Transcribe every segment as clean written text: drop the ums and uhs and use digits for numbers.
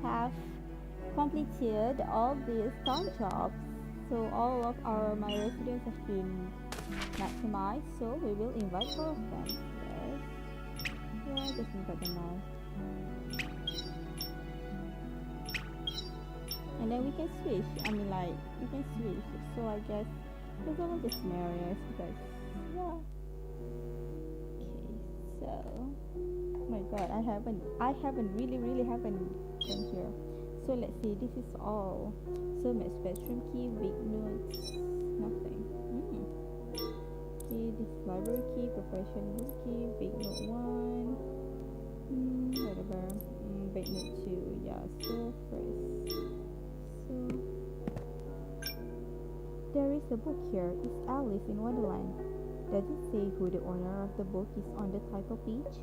have completed all these town jobs. So all of my residents have been maximized. So we will invite all of them. Yes. Yeah, just invite them now. And then we can switch. I mean, like we can switch. So I guess we're gonna just marry us because yeah. Okay. So, oh my God, I haven't really haven't come here. So let's see. This is all. So my spectrum key, big notes, nothing. Okay, this library key, preparation book key, big note one. Whatever. Big note two. Yeah. So first. So there is a book here. It's Alice in Wonderland. Does it say who the owner of the book is on the title page?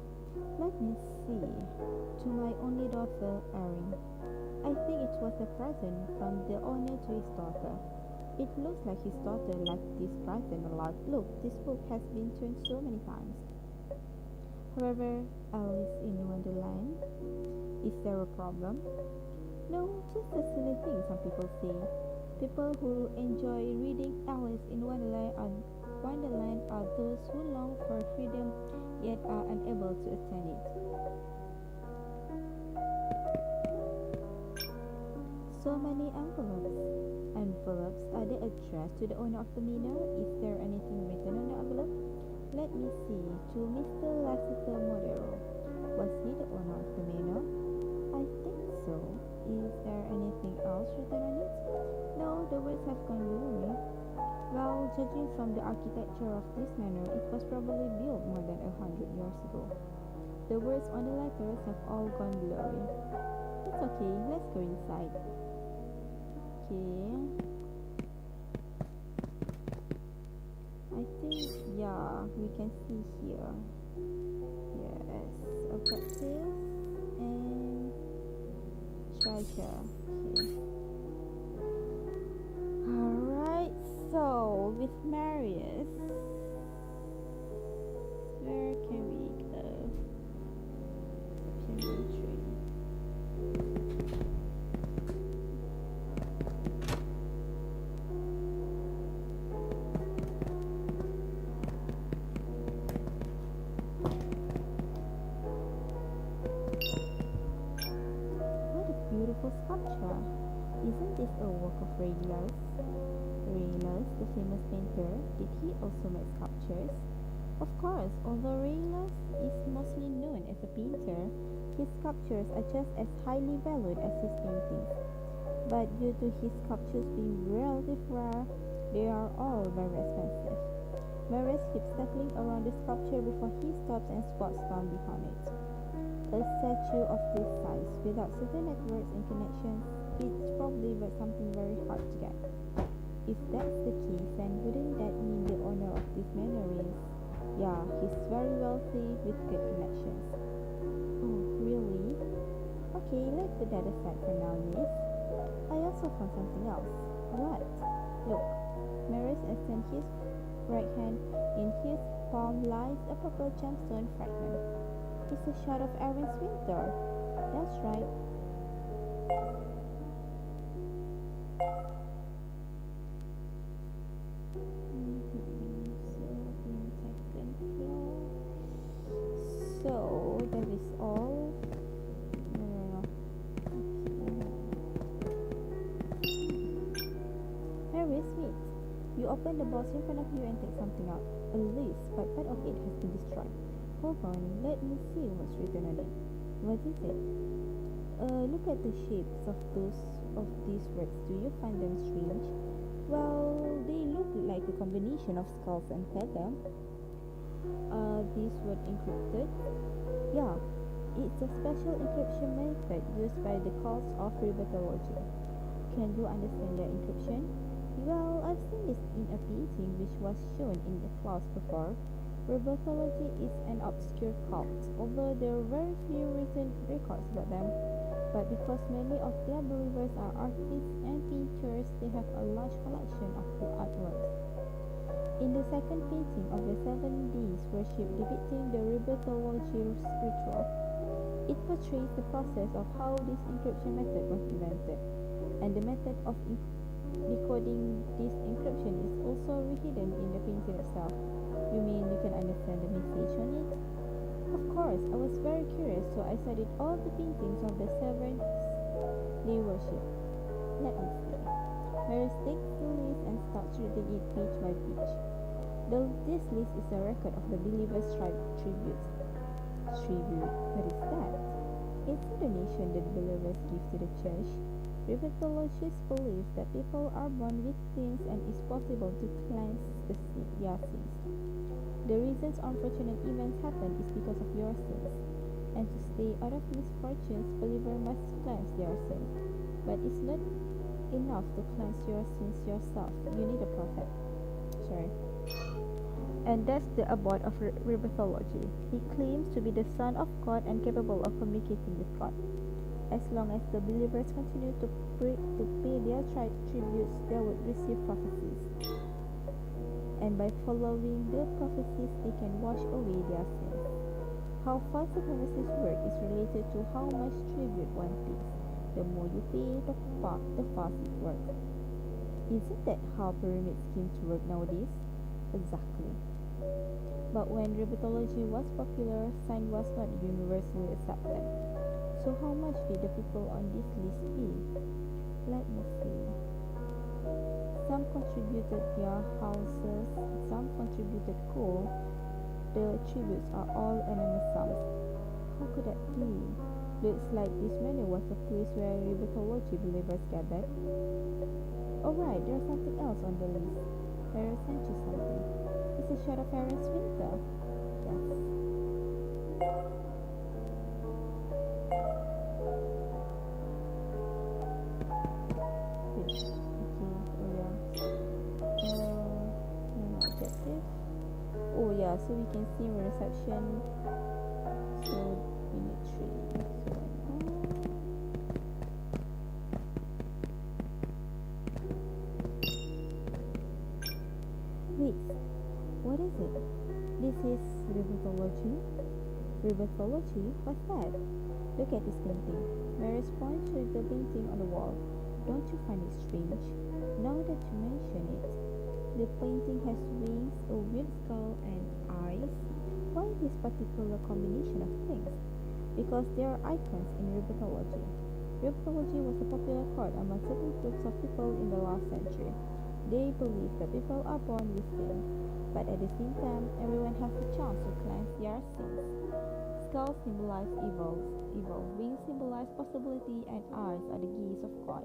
Let me see. To my only daughter, Erin. I think it was a present from the owner to his daughter. It looks like his daughter liked this present a lot. Look, this book has been turned so many times. However, Alice in Wonderland. Is there a problem? No, just a silly thing some people say. People who enjoy reading Alice in Wonderland are those who long for freedom yet are unable to attain it. So many envelopes. Envelopes, are they addressed to the owner of the manor? Is there anything written on the envelope? Let me see. To Mr. Lassiter Modero. Was he the owner of the manor? I think so. Is there anything else written on it? No, the words have gone blurry. Well, judging from the architecture of this manor, it was probably built more than 100 years ago. The words on the letters have all gone blurry. It's okay, let's go inside. Okay. I think, yeah, we can see here. Yes, objectives and treasure. Okay. Alright, so with Marius, where can we go? Inventory. What a beautiful sculpture! Isn't this a work of Raylos? Raylos, the famous painter, did he also make sculptures? Of course, although Raylos is mostly known as a painter, his sculptures are just as highly valued as his paintings. But due to his sculptures being relatively rare, they are all very expensive. Marius keeps circling around the sculpture before he stops and squats down behind it. A statue of this size, without certain networks and connections, it's probably something very hard to get. If that's the case, then wouldn't that mean the owner of this manor is? Yeah, he's very wealthy with good connections. Oh, really? Okay, let's put that aside for now, miss. I also found something else. What? Look, Marius extends his right hand. In his palm lies a purple gemstone fragment. It's a shot of Aaron's winter. That's right. So that is all. No. Okay. Harry Smith, you open the box in front of you and take something out. A list, but part of it has been destroyed. Hold on, let me see what's written on it. What is it? Look at the shapes of these words. Do you find them strange? Well, they look like a combination of skulls and feather. These were encrypted. Yeah, it's a special encryption method used by the cult of hermetology. Can you understand their encryption? Well, I've seen this in a painting which was shown in the class before. Hermetology is an obscure cult, although there are very few written records about them. But because many of their believers are artists and painters, they have a large collection of artworks. In the second painting of the 7 days worship depicting the hermetology ritual, It portrays the process of how this encryption method was invented, and the method of decoding this encryption is also hidden in the painting itself. You mean you can understand the message on it? Of course, I was very curious, so I studied all the paintings of the seven they worship. Let me see. Mary takes the list and starts reading it page by page. This list is a record of the believers' tributes. Tribute? What is that? It's a donation that believers give to the church. Revitologists believe that people are born with sins and it's possible to cleanse their sins. The reasons unfortunate events happen is because of your sins. And to stay out of misfortunes, believers must cleanse their sins. But it's not enough to cleanse your sins yourself. You need a prophet. Sorry. And that's the abbot of Revitology. He claims to be the Son of God and capable of communicating with God. As long as the believers continue to pay their tributes, they would receive prophecies. And by following the prophecies, they can wash away their sins. How far supremacy's work is related to how much tribute one pays. The more you pay, the faster it works. Isn't that how pyramid schemes work nowadays? Exactly. But when Revitology was popular, science was not universally accepted. So how much did the people on this list pay? Let me see. Some contributed their houses, some contributed coal. The tributes are all anonymous sums. How could that be? Looks like this manor was a place where Revitology believers gathered. Alright, there's something else on the list. Harry sent you something. It's a shot of Hermes winter. Yes. Oh yeah, so we can see reception. So we need 3. Wait, what is it? This is Revitology? Revitology? What's that? Look at this painting. Maris points to the painting on the wall. Don't you find it strange? Now that you mention it, the painting has wings, a weird skull, and eyes. Why this particular combination of things? Because they are icons in Revitology. Revitology was a popular cult among certain groups of people in the last century. They believe that people are born with sin, but at the same time, everyone has a chance to cleanse their sins. Skulls symbolize evil, wings symbolize possibility, and eyes are the gaze of God.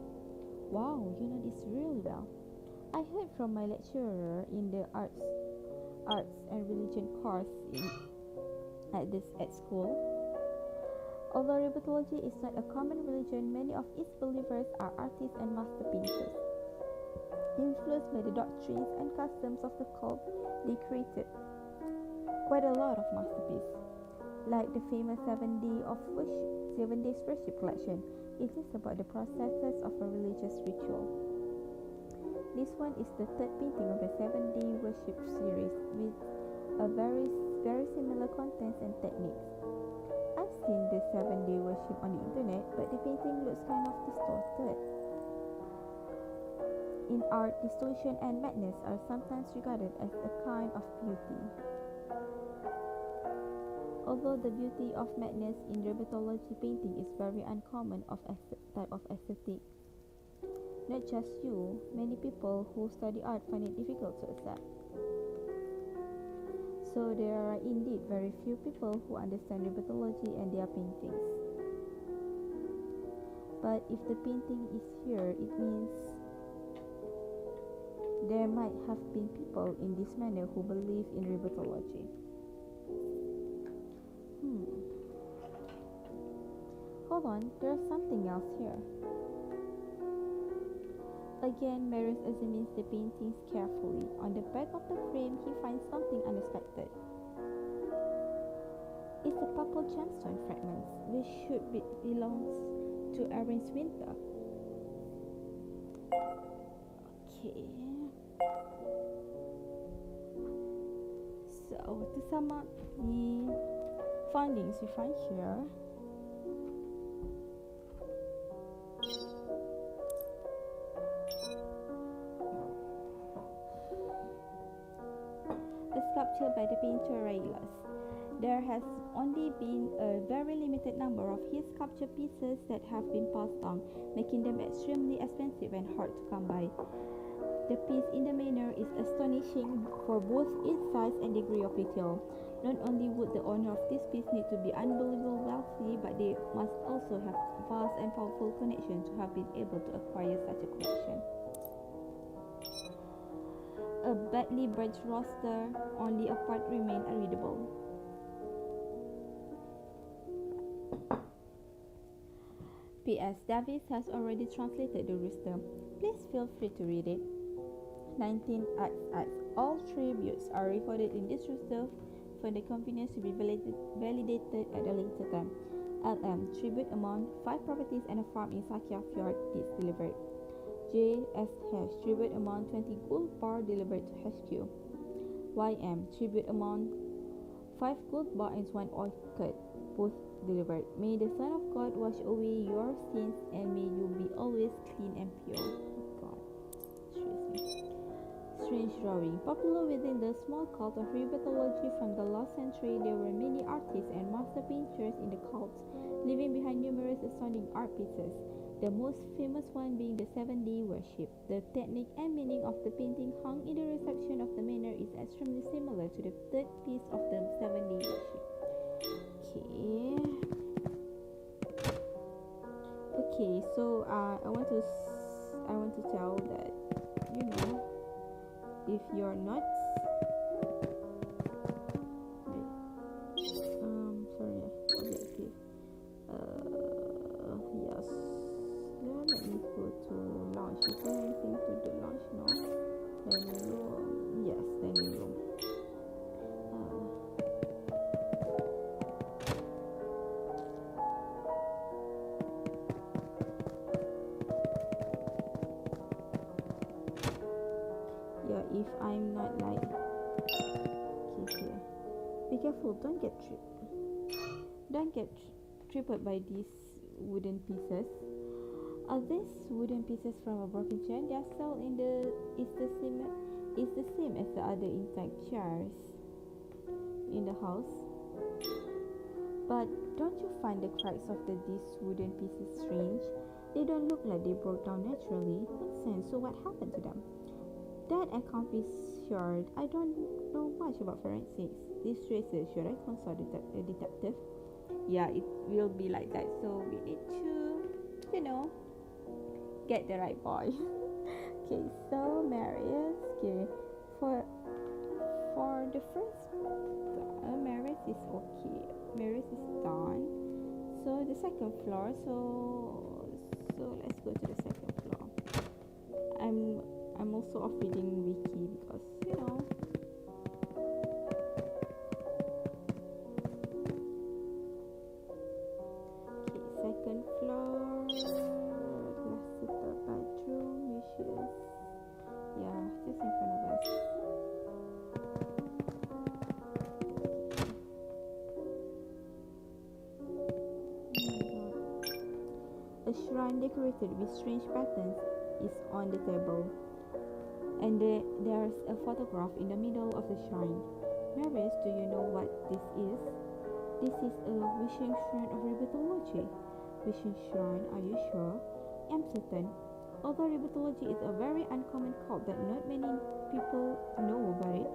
Wow, you know this really well. I heard from my lecturer in the arts and religion course at school. Although Revitology is not a common religion, many of its believers are artists and master painters. Influenced by the doctrines and customs of the cult, they created quite a lot of masterpieces, like the famous 7 days worship collection. It is about the processes of a religious ritual. This one is the third painting of the 7-day worship series with a very similar contents and techniques. I've seen the 7-day worship on the internet, but the painting looks kind of distorted. In art, distortion and madness are sometimes regarded as a kind of beauty. Although the beauty of madness in Revitology painting is very uncommon type of aesthetic. Not just you, many people who study art find it difficult to accept. So there are indeed very few people who understand Revitology and their paintings. But if the painting is here, it means there might have been people in this manor who believe in Revitology. Hold on, there's something else here. Again, Maris examines the paintings carefully. On the back of the frame, he finds something unexpected. It's a purple gemstone fragment, which belongs to Aaron's winter. Okay. So, to sum up the findings we find here, sculpture by the painter Raylas. There has only been a very limited number of his sculpture pieces that have been passed down, making them extremely expensive and hard to come by. The piece in the Manor is astonishing for both its size and degree of detail. Not only would the owner of this piece need to be unbelievably wealthy, but they must also have vast and powerful connections to have been able to acquire such a collection. A badly bridged roster, only a part remained unreadable. P.S. Davis has already translated the roster. Please feel free to read it. 19XX. All tributes are recorded in this roster for the convenience to be validated at a later time. LM. Tribute amount 5 properties and a farm in Sakia Fjord is delivered. JS Hash. Tribute amount 20 gold bar delivered to HQ. YM. Tribute amount 5 gold bar and 1 orchid, both delivered. May the Son of God wash away your sins, and may you be always clean and pure. God, strange drawing. Popular within the small cult of Rebetology from the last century, there were many artists and master painters in the cult, leaving behind numerous astounding art pieces. The most famous one being the 7-day worship. The technique and meaning of the painting hung in the reception of the Manor is extremely similar to the third piece of the 7-day worship. Okay, so I want to tell that, if you're not yes, let me go to launch. Is there anything to the launch now? Dining room, yes, dining room. If I'm not like, okay, here, be careful, don't get tripped by these wooden pieces. Are these wooden pieces from a broken chair? They are sold in the is the same as the other intact chairs in the house. But don't you find the cracks of these wooden pieces strange? They don't look like they broke down naturally. Nonsense. So what happened to them? That I can't be sure. I don't know much about forensics. This traces, should I consult a detective? Yeah, it will be like that. So we need to, get the right boy. Okay, so Marius. Okay, for the first, Marius is okay. Marius is done. So the second floor. So let's go to the second floor. I'm also off reading wiki because okay, second floor, classical bedroom, which is just in front of us. A shrine decorated with strange patterns is on the table. And there's a photograph in the middle of the shrine. Marius, do you know what this is? This is a wishing shrine of Rebetology. Wishing shrine, are you sure? I'm certain. Although Rebetology is a very uncommon cult that not many people know about it,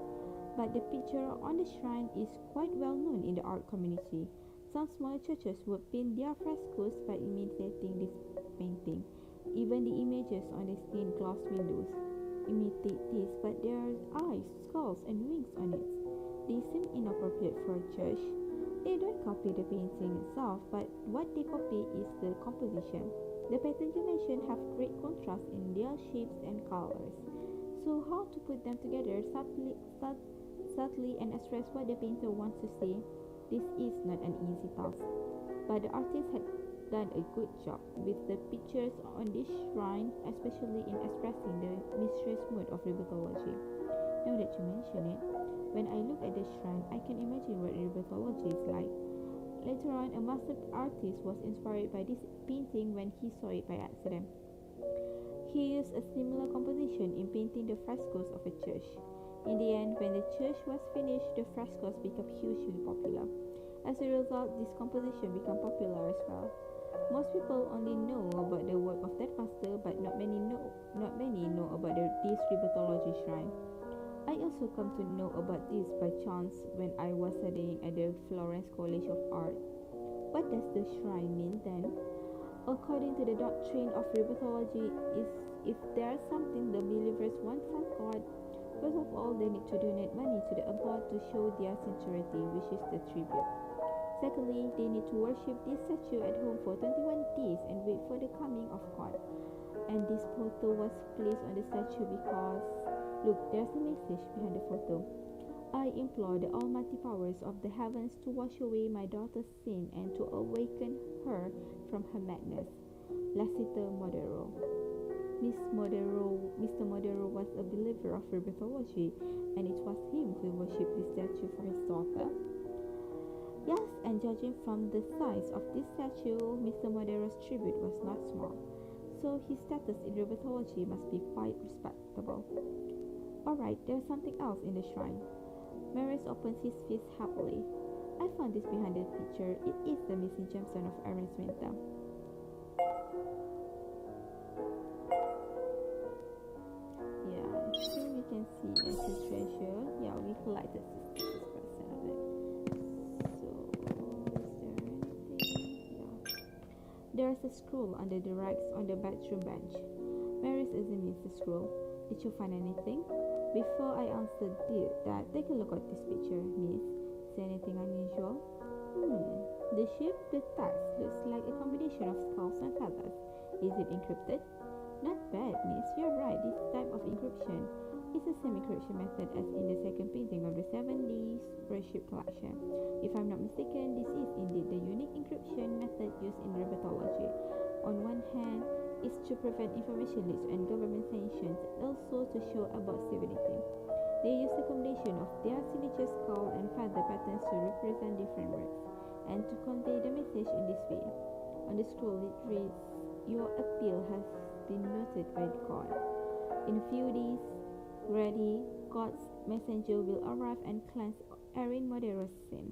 but the picture on the shrine is quite well known in the art community. Some smaller churches would paint their frescoes by imitating this painting. Even the images on the stained glass windows imitate this, but there are eyes, skulls, and wings on it. They seem inappropriate for a church. They don't copy the painting itself, but what they copy is the composition. The patterns you mentioned have great contrast in their shapes and colors. So how to put them together subtly and express what the painter wants to say? This is not an easy task, but the artist had done a good job with the pictures on this shrine, especially in expressing the mysterious mood of Rebetology. Now that you mention it, when I look at the shrine, I can imagine what Rebetology is like. Later on, a master artist was inspired by this painting when he saw it by accident. He used a similar composition in painting the frescoes of a church. In the end, when the church was finished, the frescoes became hugely popular. As a result, this composition became popular as well. Most people only know about the work of that master, but not many know about this rheumatology shrine. I also come to know about this by chance when I was studying at the Florence College of Art. What does the shrine mean then? According to the doctrine of rheumatology, is if there's something the believers want from God, first of all they need to donate money to the abode to show their sincerity, which is the tribute. Secondly, they need to worship this statue at home for 21 days and wait for the coming of God. And this photo was placed on the statue because, look, there's a message behind the photo. I implore the almighty powers of the heavens to wash away my daughter's sin and to awaken her from her madness. Lassiter Modero. Mr. Modero was a believer of rheumatology, and it was him who worshipped this statue for his daughter. Yes, and judging from the size of this statue, Mr. Modero's tribute was not small, so his status in rheumatology must be quite respectable. Alright, there's something else in the shrine. Marius opens his fist happily. I found this behind the picture. It is the missing gemstone of Hermes Winter. Yeah, here we can see as his treasure. Yeah, we collected 66% of it. So, is there anything? Yeah. There's a scroll under the racks on the bedroom bench. Marius examines the scroll. Did you find anything? Before I answer that, take a look at this picture, miss. See anything unusual? The shape, the text looks like a combination of skulls and feathers. Is it encrypted? Not bad, miss. You're right. This type of encryption is the same encryption method as in the second painting of the 70s worship collection. If I'm not mistaken, this is indeed the unique encryption method used in rheumatology. On one hand, is to prevent information leaks and government sanctions, and also to show about stability. They use a combination of their signature skull and feather patterns to represent different words, and to convey the message in this way. On the scroll it reads, "Your appeal has been noted by God. In a few days, ready, God's messenger will arrive and cleanse Erin Modero's sin."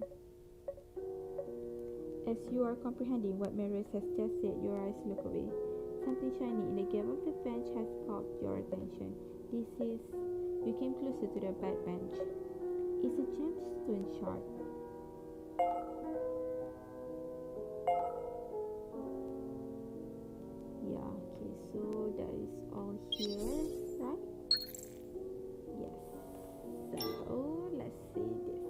As you are comprehending what Marius has just said, your eyes look away. Something shiny in the gap of the bench has caught your attention. You came closer to the bed bench. It's a gemstone shard. Yeah, okay, so that is all here, right? Yes. So, let's see this.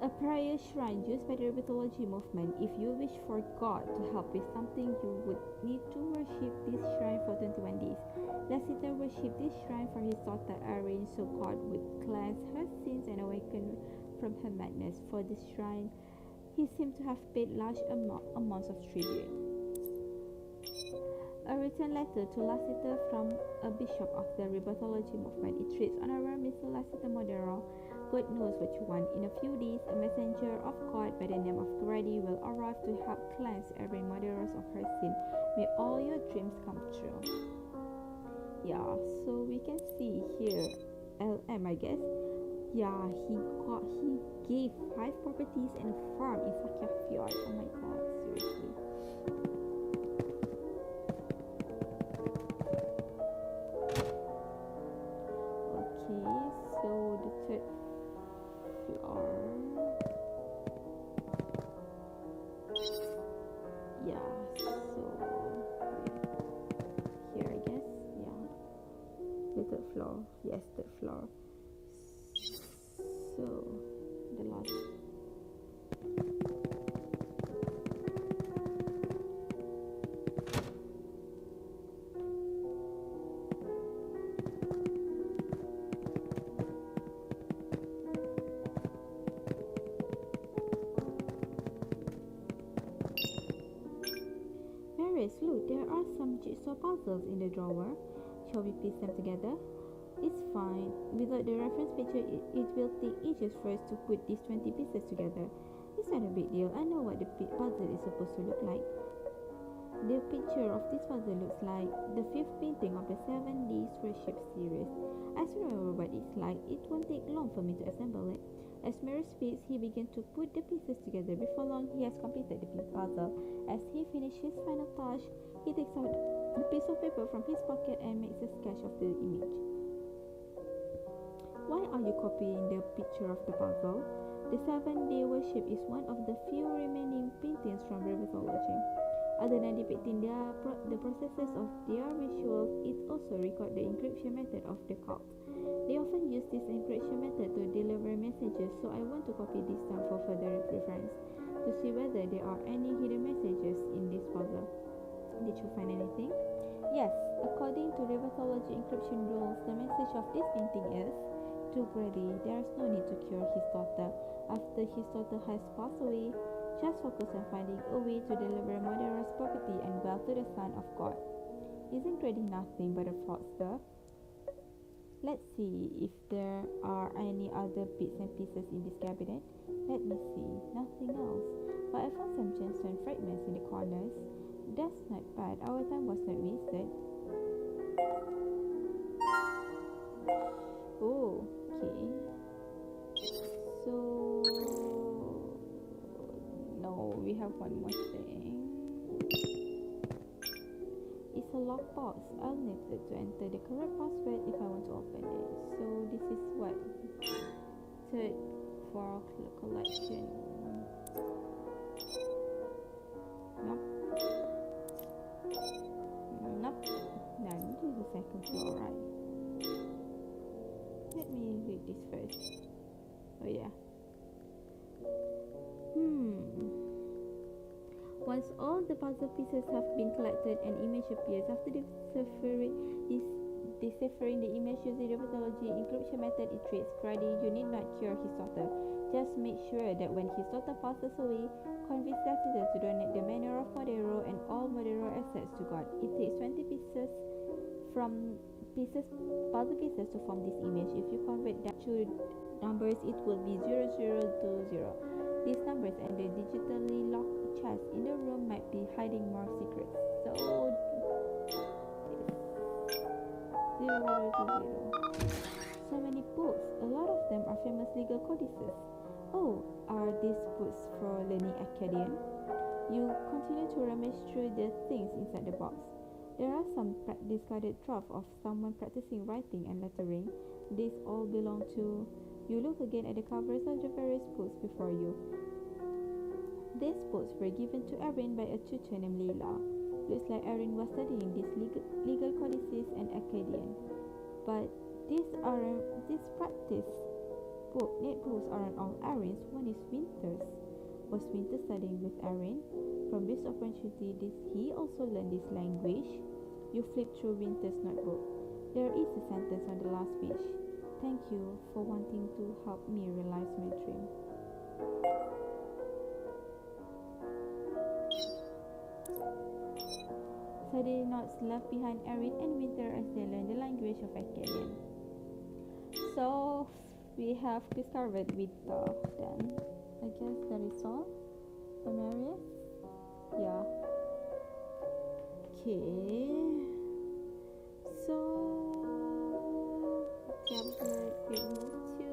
A prayer shrine used by the rheumatology movement. If you wish for God to help with something, you would need to worship this shrine for 21 days. Lassiter worshipped this shrine for his daughter Erin, so God would cleanse her sins and awaken from her madness. For this shrine, he seemed to have paid large amounts of tribute. A written letter to Lassiter from a bishop of the rheumatology movement. It reads, "Honorable Mr. Lassiter Modero, God knows what you want. In a few days, a messenger of God by the name of Skadi will arrive to help cleanse every murderer of her sin. May all your dreams come true." Yeah, so we can see here, LM, I guess. Yeah, he gave 5 properties and a farm in Sakya Fjord. Oh my god, seriously. Okay, so the third floor. Yeah, so here I guess. Yeah, the third floor. Yes, third floor. So the last. Look, there are some jigsaw puzzles in the drawer. Shall we piece them together? It's fine. Without the reference picture, it will take ages for us to put these 20 pieces together. It's not a big deal. I know what the puzzle is supposed to look like. The picture of this puzzle looks like the fifth painting of the 7 Days Worship series. I still remember what it's like. It won't take long for me to assemble it. As Mirror speaks, he begins to put the pieces together. Before long, he has completed the puzzle. As he finishes his final touch, he takes out a piece of paper from his pocket and makes a sketch of the image. Why are you copying the picture of the puzzle? The 7-Day Worship is one of the few remaining paintings from Revitology. Other than depicting the processes of their rituals, it also records the encryption method of the cult. They often use this encryption method to deliver messages, so I want to copy this down for further reference to see whether there are any hidden messages in this puzzle. Did you find anything? Yes, according to Revitology encryption rules, the message of this painting is, "To Grady, there is no need to cure his daughter. After his daughter has passed away, just focus on finding a way to deliver Madeira's property and wealth to the Son of God." Isn't Grady nothing but a fraudster? Let's see if there are any other bits and pieces in this cabinet. Let me see. Nothing else. But I found some gemstone fragments in the corners. That's not bad. Our time was not wasted. Oh, okay. So no, we have one more thing. It's a lockbox. I'll need it to enter the correct password if I want to open it. So this is what? Third for collection. Nope. Nope. No, this is the second floor, right? Let me read this first. Oh yeah. Once all the puzzle pieces have been collected, an image appears. After deciphering the image using the Revitology encryption method, it reads, "Grady, you need not cure his daughter. Just make sure that when his daughter passes away, convince Lassiter to donate the Manor of Madeira and all Madeira assets to God. It takes 20 puzzle pieces to form this image. If you convert that to numbers, it will be 0020. These numbers and the digitally locked chest in the room might be hiding more secrets. So, 0020. So many books. A lot of them are famous legal codices. Oh, are these books for learning Akkadian? You continue to rummage through the things inside the box. There are some discarded drafts of someone practicing writing and lettering. These all belong to... You look again at the covers of the various books before you. These books were given to Erin by a tutor named Leila. Looks like Erin was studying these legal codices and Akkadian. But these practice notebooks aren't all Erin's. One is Winter's. Was Winter studying with Erin? From this opportunity, did he also learn this language? You flip through Winter's notebook. There is a sentence on the last page. "Thank you for wanting to help me realize my dream." Study notes left behind Erin and Winter as they learn the language of Akkadian. So we have discovered Winter then. I guess that is all for Marius. Yeah. Okay. So tablet we move to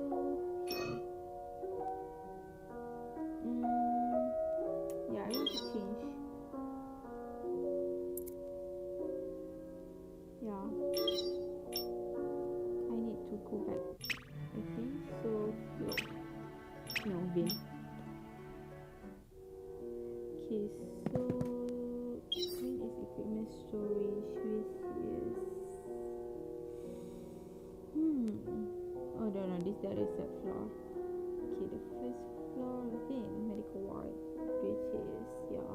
yeah, I want to change. Yeah. I need to go back. I think so. No, bin. Okay, so green is equipment storage, which is oh no, that is third floor. Okay, the first floor bin, medical ward, which is yeah.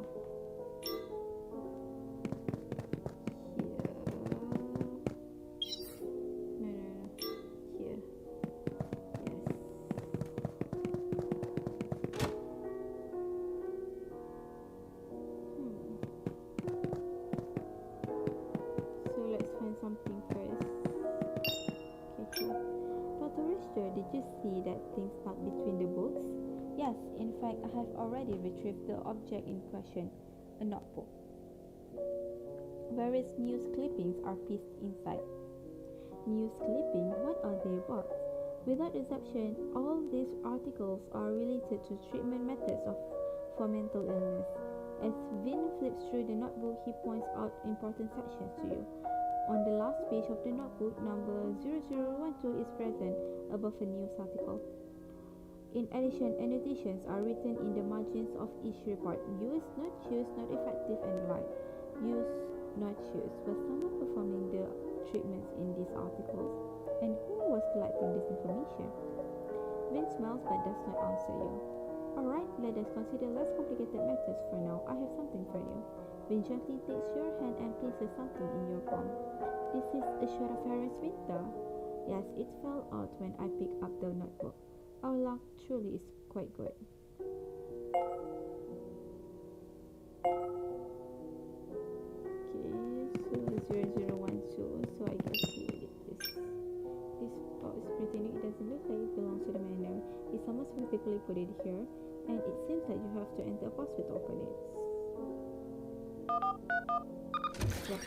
Something first. Okay, here. Dr. Richter, did you see that thing stuck between the books? Yes, in fact, I have already retrieved the object in question, a notebook. Various news clippings are pieced inside. News clipping, what are they about? Without exception, all these articles are related to treatment methods for mental illness. As Vin flips through the notebook, he points out important sections to you. On the last page of the notebook, number 0012 is present above a news article. In addition, annotations are written in the margins of each report. Use, not choose, not effective, and like. Use, not choose. Was someone performing the treatments in these articles? And who was collecting this information? Vin smiles but does not answer you. Alright, let us consider less complicated matters for now. I have something for you. Vin gently takes your hand and places something in your palm. This is a shot of Hermes winter. Yes, it fell out when I picked up the notebook. Our luck truly is quite good. Okay, so 0012. So I guess this box is pretty new. It doesn't look like it belongs to the manor. It's almost physically put it here, and it seems like you have to enter a password to open it. Yep,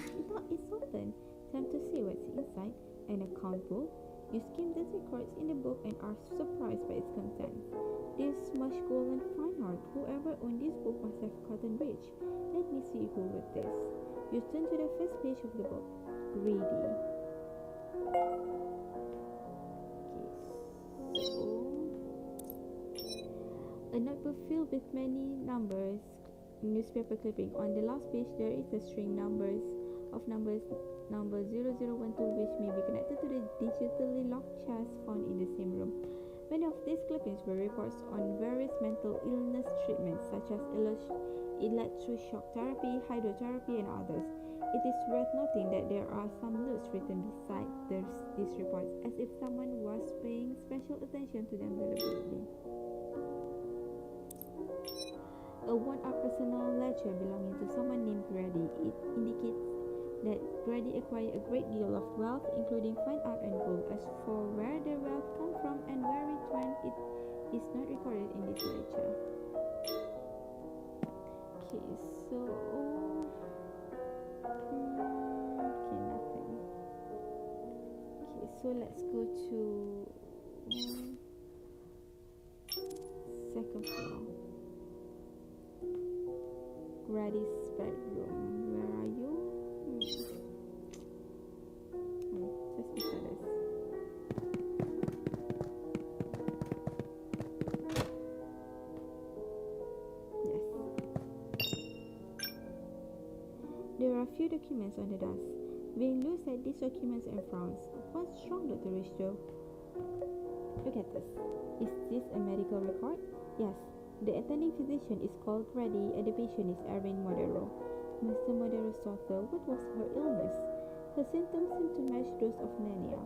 it's open. Time to see what's inside. An account book. You skim the records in the book and are surprised by its contents. This much gold and fine art. Whoever owned this book must have gotten rich. Let me see who wrote this. You turn to the first page of the book. Ready. Okay, so a notebook filled with many numbers, newspaper clipping. On the last page, there is a string numbers number 0012, which may be connected to the digitally locked chest found in the same room. Many of these clippings were reports on various mental illness treatments such as electroshock therapy, hydrotherapy, and others. It is worth noting that there are some notes written beside these reports, as if someone was paying special attention to them deliberately. A worn-out personal ledger belonging to someone named Grady. It indicates that Grady acquired a great deal of wealth, including fine art and gold. As for where the wealth came from and where it went, it is not recorded in this ledger. Okay, so nothing. Okay, so let's go to second floor. Grady's bedroom. Where are you? Just beside us. Yes. There are a few documents on the desk. Vin looks at these documents and frowns. What's wrong, Dr. Richter? Look at this. Is this a medical record? Yes. The attending physician is called Grady and the patient is Erin Modero. Mr. Modero's daughter, what was her illness? Her symptoms seemed to match those of mania.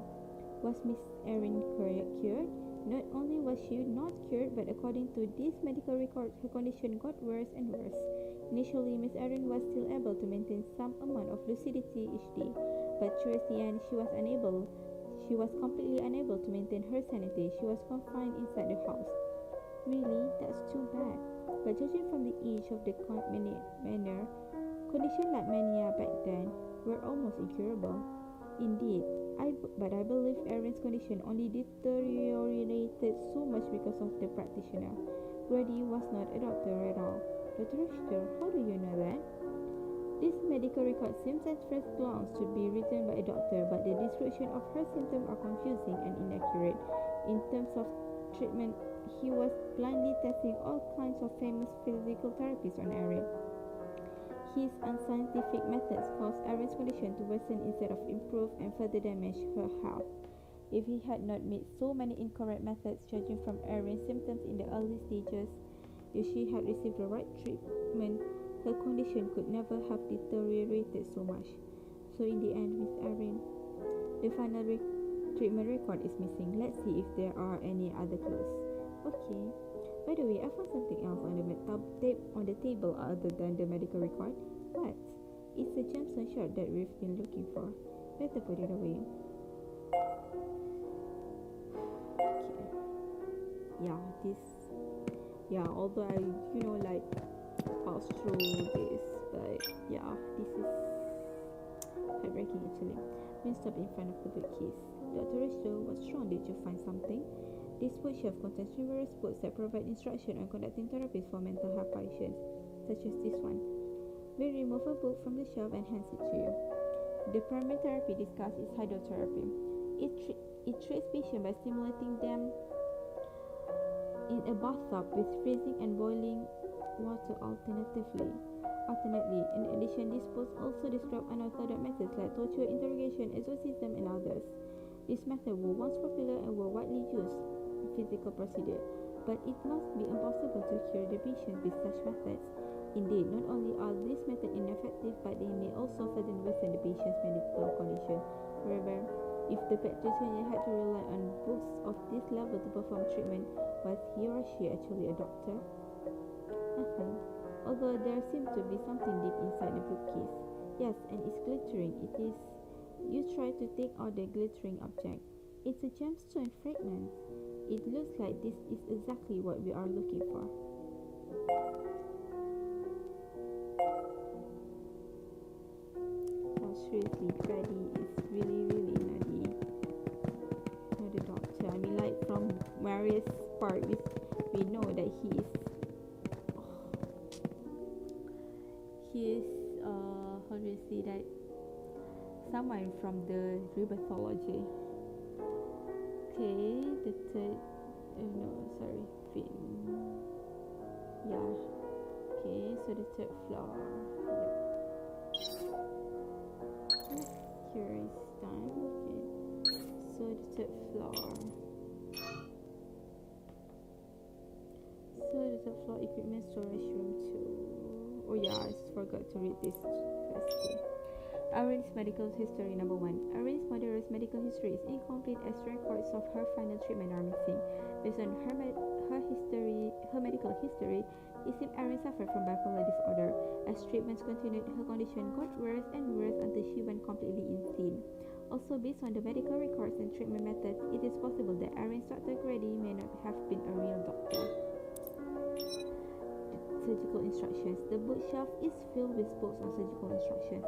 Was Miss Erin cured? Not only was she not cured, but according to this medical record, her condition got worse and worse. Initially, Miss Erin was still able to maintain some amount of lucidity each day, but towards the end, she was completely unable to maintain her sanity. She was confined inside the house. Really? That's too bad. But judging from the age of the manor, conditions like mania back then were almost incurable. Indeed, but I believe Erin's condition only deteriorated so much because of the practitioner. Grady was not a doctor at all. Dr. Richter, how do you know that? This medical record seems at first glance to be written by a doctor, but the description of her symptoms are confusing and inaccurate. In terms of treatment, he was blindly testing all kinds of famous physical therapies on Erin. His unscientific methods caused Erin's condition to worsen instead of improve and further damage her health. If he had not made so many incorrect methods judging from Erin's symptoms in the early stages, if she had received the right treatment, her condition could never have deteriorated so much. So in the end, Miss Erin, the final treatment record is missing. Let's see if there are any other clues. Okay. By the way, I found something else on the table other than the medical record. What? It's a gemstone shard that we've been looking for. Better put it away. Okay. Although I, pass through this, but yeah, this is heartbreaking actually. When stopped in front of the bookcase. Dr. Rachel, what's wrong? Did you find something? This bookshelf contains numerous books that provide instruction on conducting therapies for mental health patients, such as this one. We remove a book from the shelf and hands it to you. The primary therapy discussed is hydrotherapy. It treats patients by stimulating them in a bathtub with freezing and boiling water alternately. In addition, these books also describe unorthodox methods like torture, interrogation, exorcism, and others. This method was once popular and were widely used in physical procedure, but it must be impossible to cure the patient with such methods. Indeed, not only are these methods ineffective, but they may also further worsen the patient's medical condition. However, if the practitioner had to rely on books of this level to perform treatment, was he or she actually a doctor? Nothing. Although there seems to be something deep inside the bookcase. Yes, and it's glittering. It is. You try to take out the glittering object. It's a gemstone fragment. It looks like this is exactly what we are looking for. Oh, seriously, Skadi is really naughty. Not a doctor. I mean, like from Marius' part, we know that he is how do you say that, someone from the rheumatology. Okay, the third, fin. Yeah. Okay, so the third floor. Yep. Here is done. Okay, so the third floor. So the third floor, equipment storage room 2. Oh yeah, I forgot to read this first. Irene medical history number 1. Irene's mother's medical history is incomplete as records of her final treatment are missing. Based on her medical history, it seemed Irene suffered from bipolar disorder. As treatments continued, her condition got worse and worse until she went completely insane. Also, based on the medical records and treatment methods, it is possible that Irene's Dr. Grady may not have been a real doctor. Surgical instructions. The bookshelf is filled with books on surgical instructions.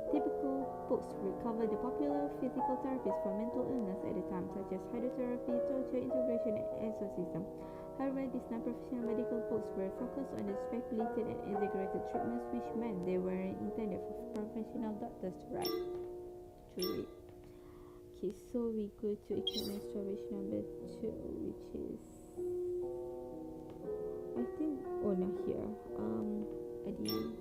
Typical books will cover the popular physical therapies for mental illness at the time, such as hydrotherapy, torture, integration, and exorcism. However, these non-professional medical books were focused on the speculated and exaggerated treatments, which meant they weren't intended for professional doctors to read. Okay, so we go to equipment storage number 2, which is, I think, not here. At the end.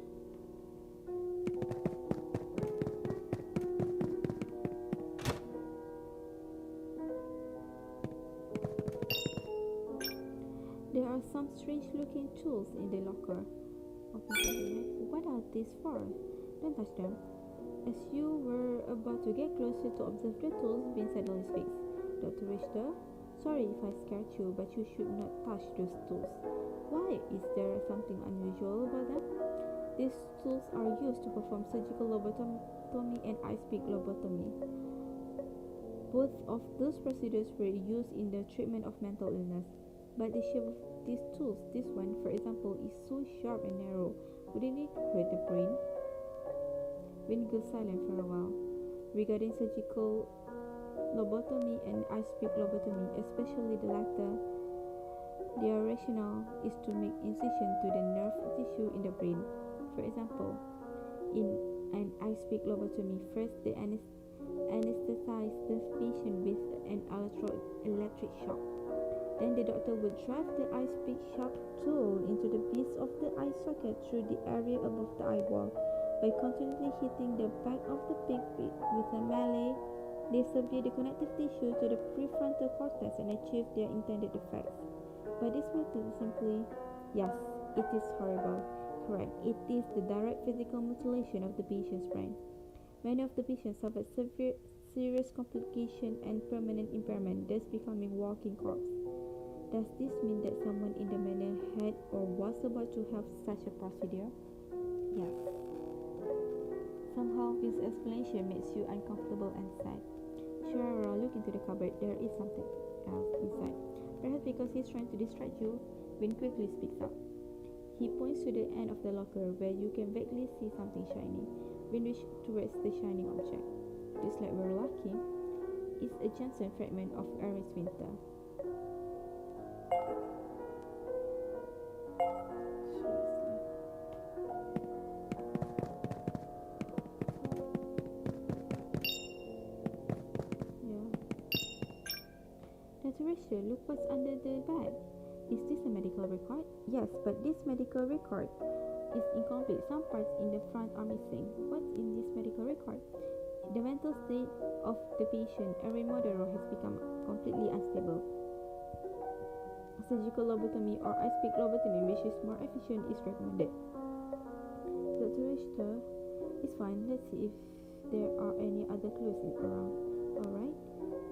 There are some strange-looking tools in the locker. What are these for? Don't touch them. As you were about to get closer to observe the tools, Vin suddenly speaks. Dr. Richter, sorry if I scared you, but you should not touch those tools. Why? Is there something unusual about them? These tools are used to perform surgical lobotomy and ice-pick lobotomy. Both of those procedures were used in the treatment of mental illness. But the shape of these tools, this one, for example, is so sharp and narrow. Wouldn't it hurt the brain? Vin goes silent for a while. Regarding surgical lobotomy and ice-pick lobotomy, especially the latter, their rationale is to make incision to the nerve tissue in the brain. For example, in an ice-pick lobotomy, first they anesthetize the patient with an electric shock. Then the doctor would drive the ice-pick sharp tool into the base of the eye socket through the area above the eyeball. By continually hitting the back of the pick with a mallet, they subdue the connective tissue to the prefrontal cortex and achieve their intended effects. But this method is simply, yes, it is horrible. Correct, it is the direct physical mutilation of the patient's brain. Many of the patients suffered serious complication and permanent impairment, thus becoming walking corpse. Does this mean that someone in the manor had or was about to have such a procedure? Yes. Somehow, this explanation makes you uncomfortable and sad. Sure, look into the cupboard. There is something else inside. Perhaps because he's trying to distract you, Vin quickly speaks up. He points to the end of the locker where you can vaguely see something shiny. which towards the shining object. Just like we're lucky, is a gemstone fragment of Hermes winter. Teresa, look what's under the bed. Is this a medical record? Yes, but this medical record is incomplete. Some parts in the front are missing. What's in this medical record? The mental state of the patient, Manor, has become completely unstable. Surgical lobotomy or ice-pick lobotomy, which is more efficient, is recommended. Dr. Richter is fine. Let's see if there are any other clues around. Alright.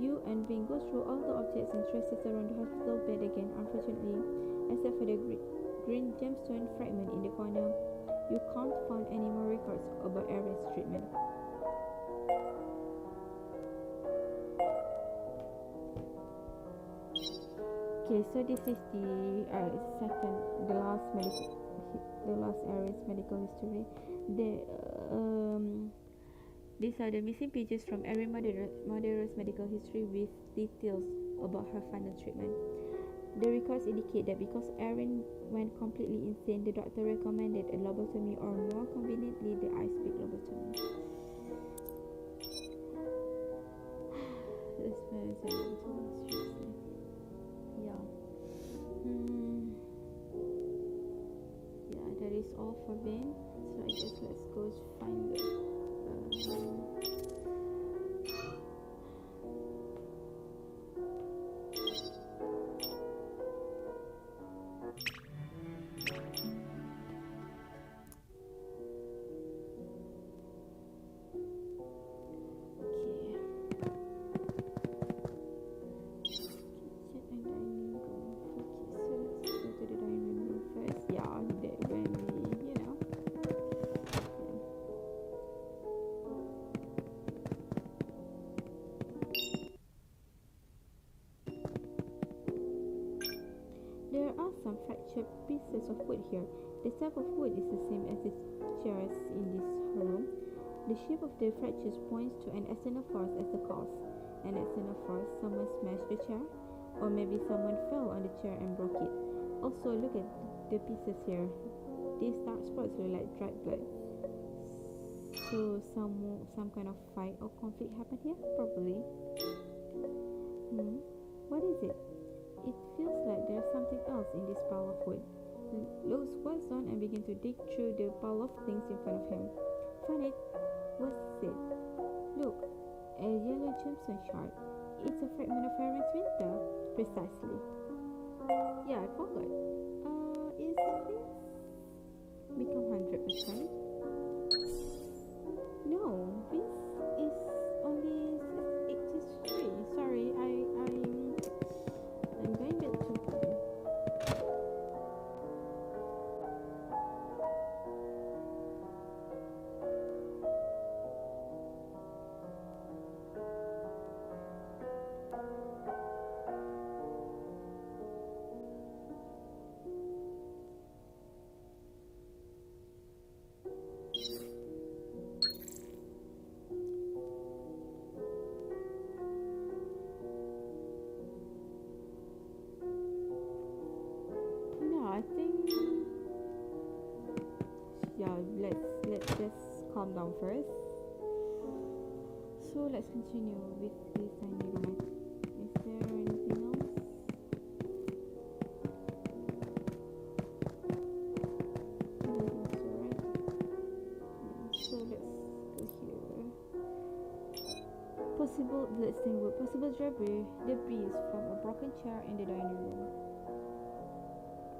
You and Vin go through all the objects and traces around the hospital bed again. Unfortunately, except for the green gemstone fragment in the corner, you can't find any more records about Hermes treatment. Okay, so this is the last Hermes medical history. These are the missing pages from every Madeira's medical history with details about her final treatment. The records indicate that because Erin went completely insane, the doctor recommended a lobotomy or more conveniently, the ice-pick lobotomy. This man is a lobotomy, seriously. Yeah. Yeah, that is all for Ben. So I guess let's go find the some fractured pieces of wood here. The type of wood is the same as the chairs in this room. The shape of the fractures points to an external force as the cause. An external force, someone smashed the chair, or maybe someone fell on the chair and broke it. Also, look at the pieces here. These dark spots look like dried blood. So some kind of fight or conflict happened here? Probably. What is it? It feels like there's something else in this pile of wood. Luke squats down and begins to dig through the pile of things in front of him. Find it? What's it? Look, a yellow gemstone shard. It's a fragment of Hermes winter. Precisely. Yeah, I forgot. Is Vince become 100%? No, Vince is only 83. Sorry, I'm going back to I think let's just calm down first. So let's continue with this tiny room. Is there anything else? Alright. So let's go here. Possible bloodstained wood, possible debris from a broken chair in the dining room.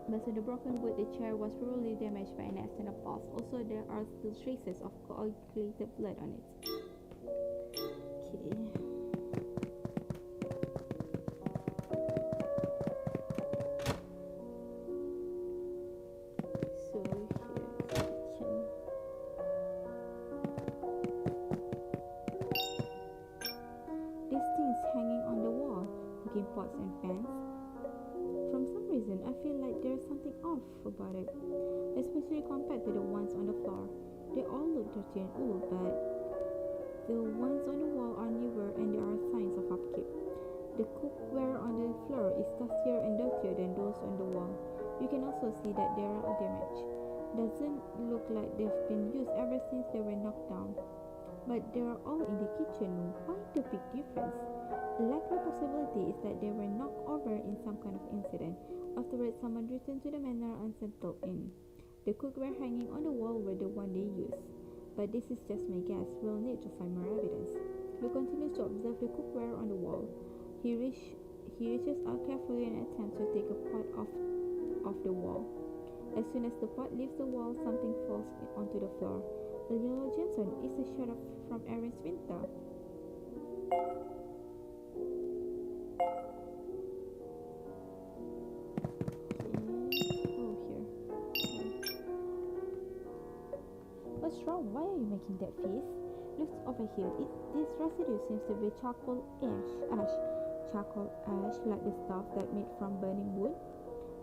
But to the broken wood, the chair was probably damaged by an external force. Also, there are still traces of coagulated blood on it. Okay. So here's the kitchen. These things hanging on the wall, cooking pots and pans. For some reason, I feel like there's something off about it, especially compared to the ones on the floor. They all look dirty and old, but the ones on the wall are newer and there are signs of upkeep. The cookware on the floor is dustier and dirtier than those on the wall. You can also see that there are damage. Doesn't look like they've been used ever since they were knocked down. But they are all in the kitchen room. Why the big difference? A likely possibility is that they were knocked over in some kind of incident. Afterwards, someone returned to the manor and settled in. The cookware hanging on the wall were the one they used. But this is just my guess. We'll need to find more evidence. Luke continues to observe the cookware on the wall. He reaches out carefully and attempts to take a pot off the wall. As soon as the pot leaves the wall, something falls onto the floor. A yellow gemstone is a shot from Aaron's winter. What's wrong? Why are you making that face? Looks over here. This residue seems to be charcoal ash. Charcoal ash, like the stuff that made from burning wood.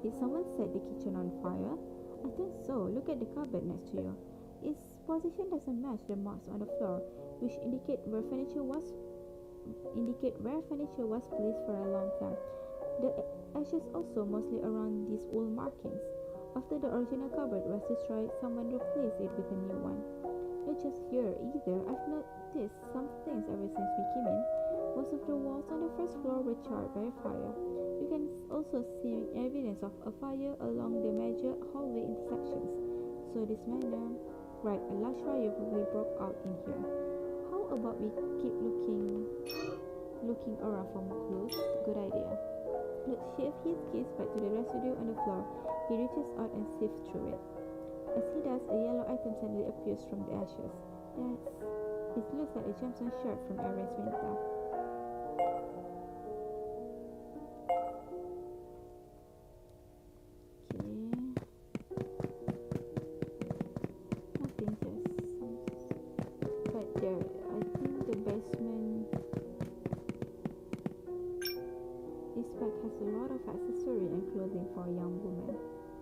Did someone set the kitchen on fire? I think so. Look at the cupboard next to you. Its position doesn't match the marks on the floor, which indicate where furniture was placed for a long time. The ashes also mostly around these old markings. After the original cupboard was destroyed, someone replaced it with a new one. Not just here either. I've noticed some things ever since we came in. Most of the walls on the first floor were charred by a fire. You can also see evidence of a fire along the major hallway intersections. So this manor, right, a large fire probably broke out in here. How about we keep looking around for more clues? Good idea. Luke shifts his gaze back to the residue on the floor. He reaches out and sifts through it. As he does, a yellow item suddenly appears from the ashes. It looks like a gemstone shirt from Aaron's winter.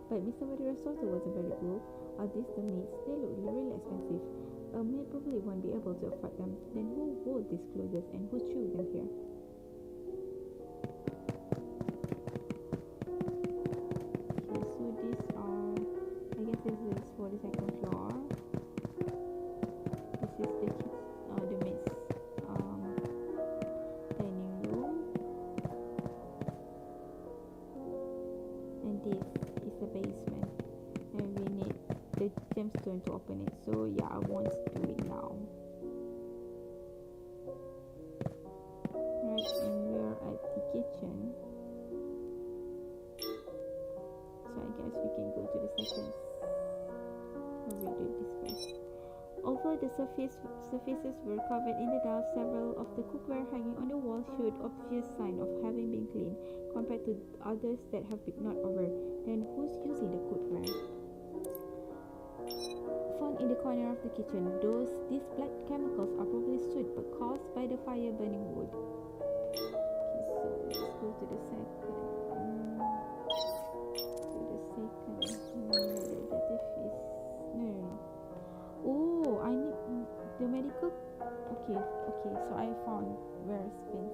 But Mr. Madera's daughter wasn't very good. Are these the maids? They look really expensive. A maid probably won't be able to afford them. Then who wore these clothes and who threw them here? Okay, so these are, I guess this is for the second floor. This is the maid's dining room. And this is the basement, and we need the gemstone to open it. So yeah, I won't do it now. Right, and we're at the kitchen, so I guess we can go to the second. We'll do this first. Although the surfaces were covered in the dust, several of the cookware hanging on the wall showed obvious sign of having been cleaned compared to others that have been knocked over. Then who's using the cookware? Found in the corner of the kitchen, these black chemicals are probably soot but caused by the fire burning wood. Okay, so let's go to the second. Oh, I need the medical. Okay, so I found where it's been.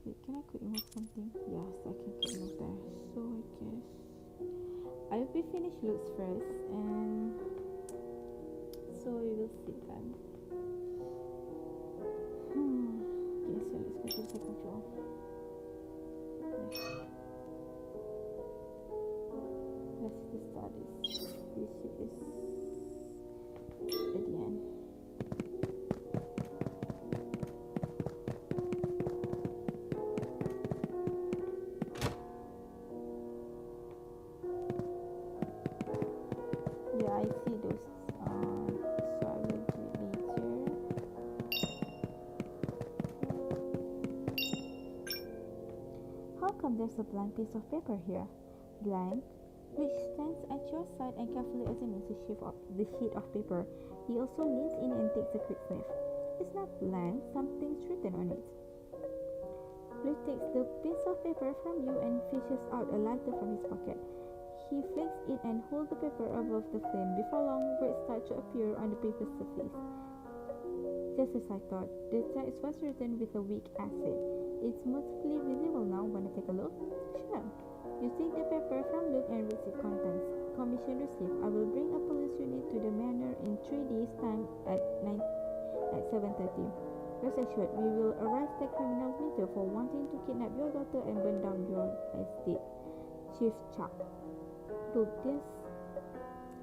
Wait, can I quick remove something? Yes, I can quick remove there. So I guess I will be finished looks first, and so we will see then. Okay, so let's go to the second floor. Let's just start this. We see this at the end. Yeah, I see those. So I will do it later. How come there's a blank piece of paper here? Blank? Which stands at your side and carefully examines the sheet of paper. He also leans in and takes a quick sniff. It's not blank, something's written on it. Luke takes the piece of paper from you and fishes out a lighter from his pocket. He flicks it and holds the paper above the flame. Before long, words start to appear on the paper's surface. Just as I thought, the text was written with a weak acid. It's mostly visible now. Wanna take a look? Sure. You take the paper from Luke and read its contents. Commission received. I will bring a police unit to the manor in 3 days' time at 7:30. Rest assured, we will arrest the criminal Winter for wanting to kidnap your daughter and burn down your estate. Chief Chuck. Look,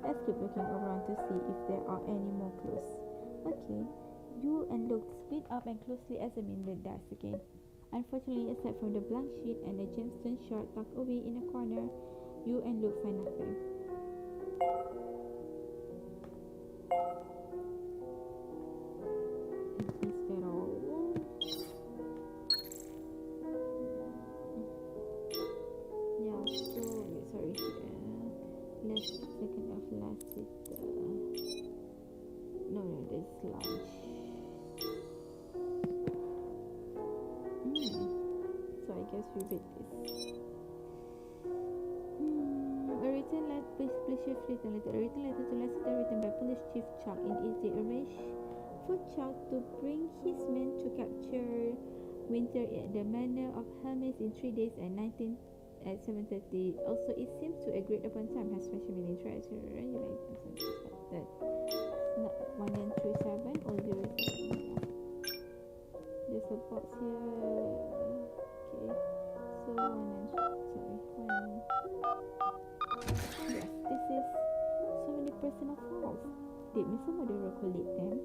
let's keep looking around to see if there are any more clues. Okay. You and Luke split up and closely examine the desk again. Unfortunately, except for the blank sheet and the gemstone shard tucked away in a corner, you and Luke find nothing. Is that all? Yeah, so, sorry, last second of last week, no, this lunch. So I guess we read this. A written letter, please shift written letter. A written letter to Leicester written by Police Chief Chuck. In it they arranged for Chuck to bring his men to capture Winter at the Manor of Hermes in 3 days and 19 at 7:30. Also, it seems to agree upon time has special meaning. Try to regulate that. Not 1937 or 07. There's a box here. Okay, so yes, this is so many personal files. Did Mr. Murderer collate them?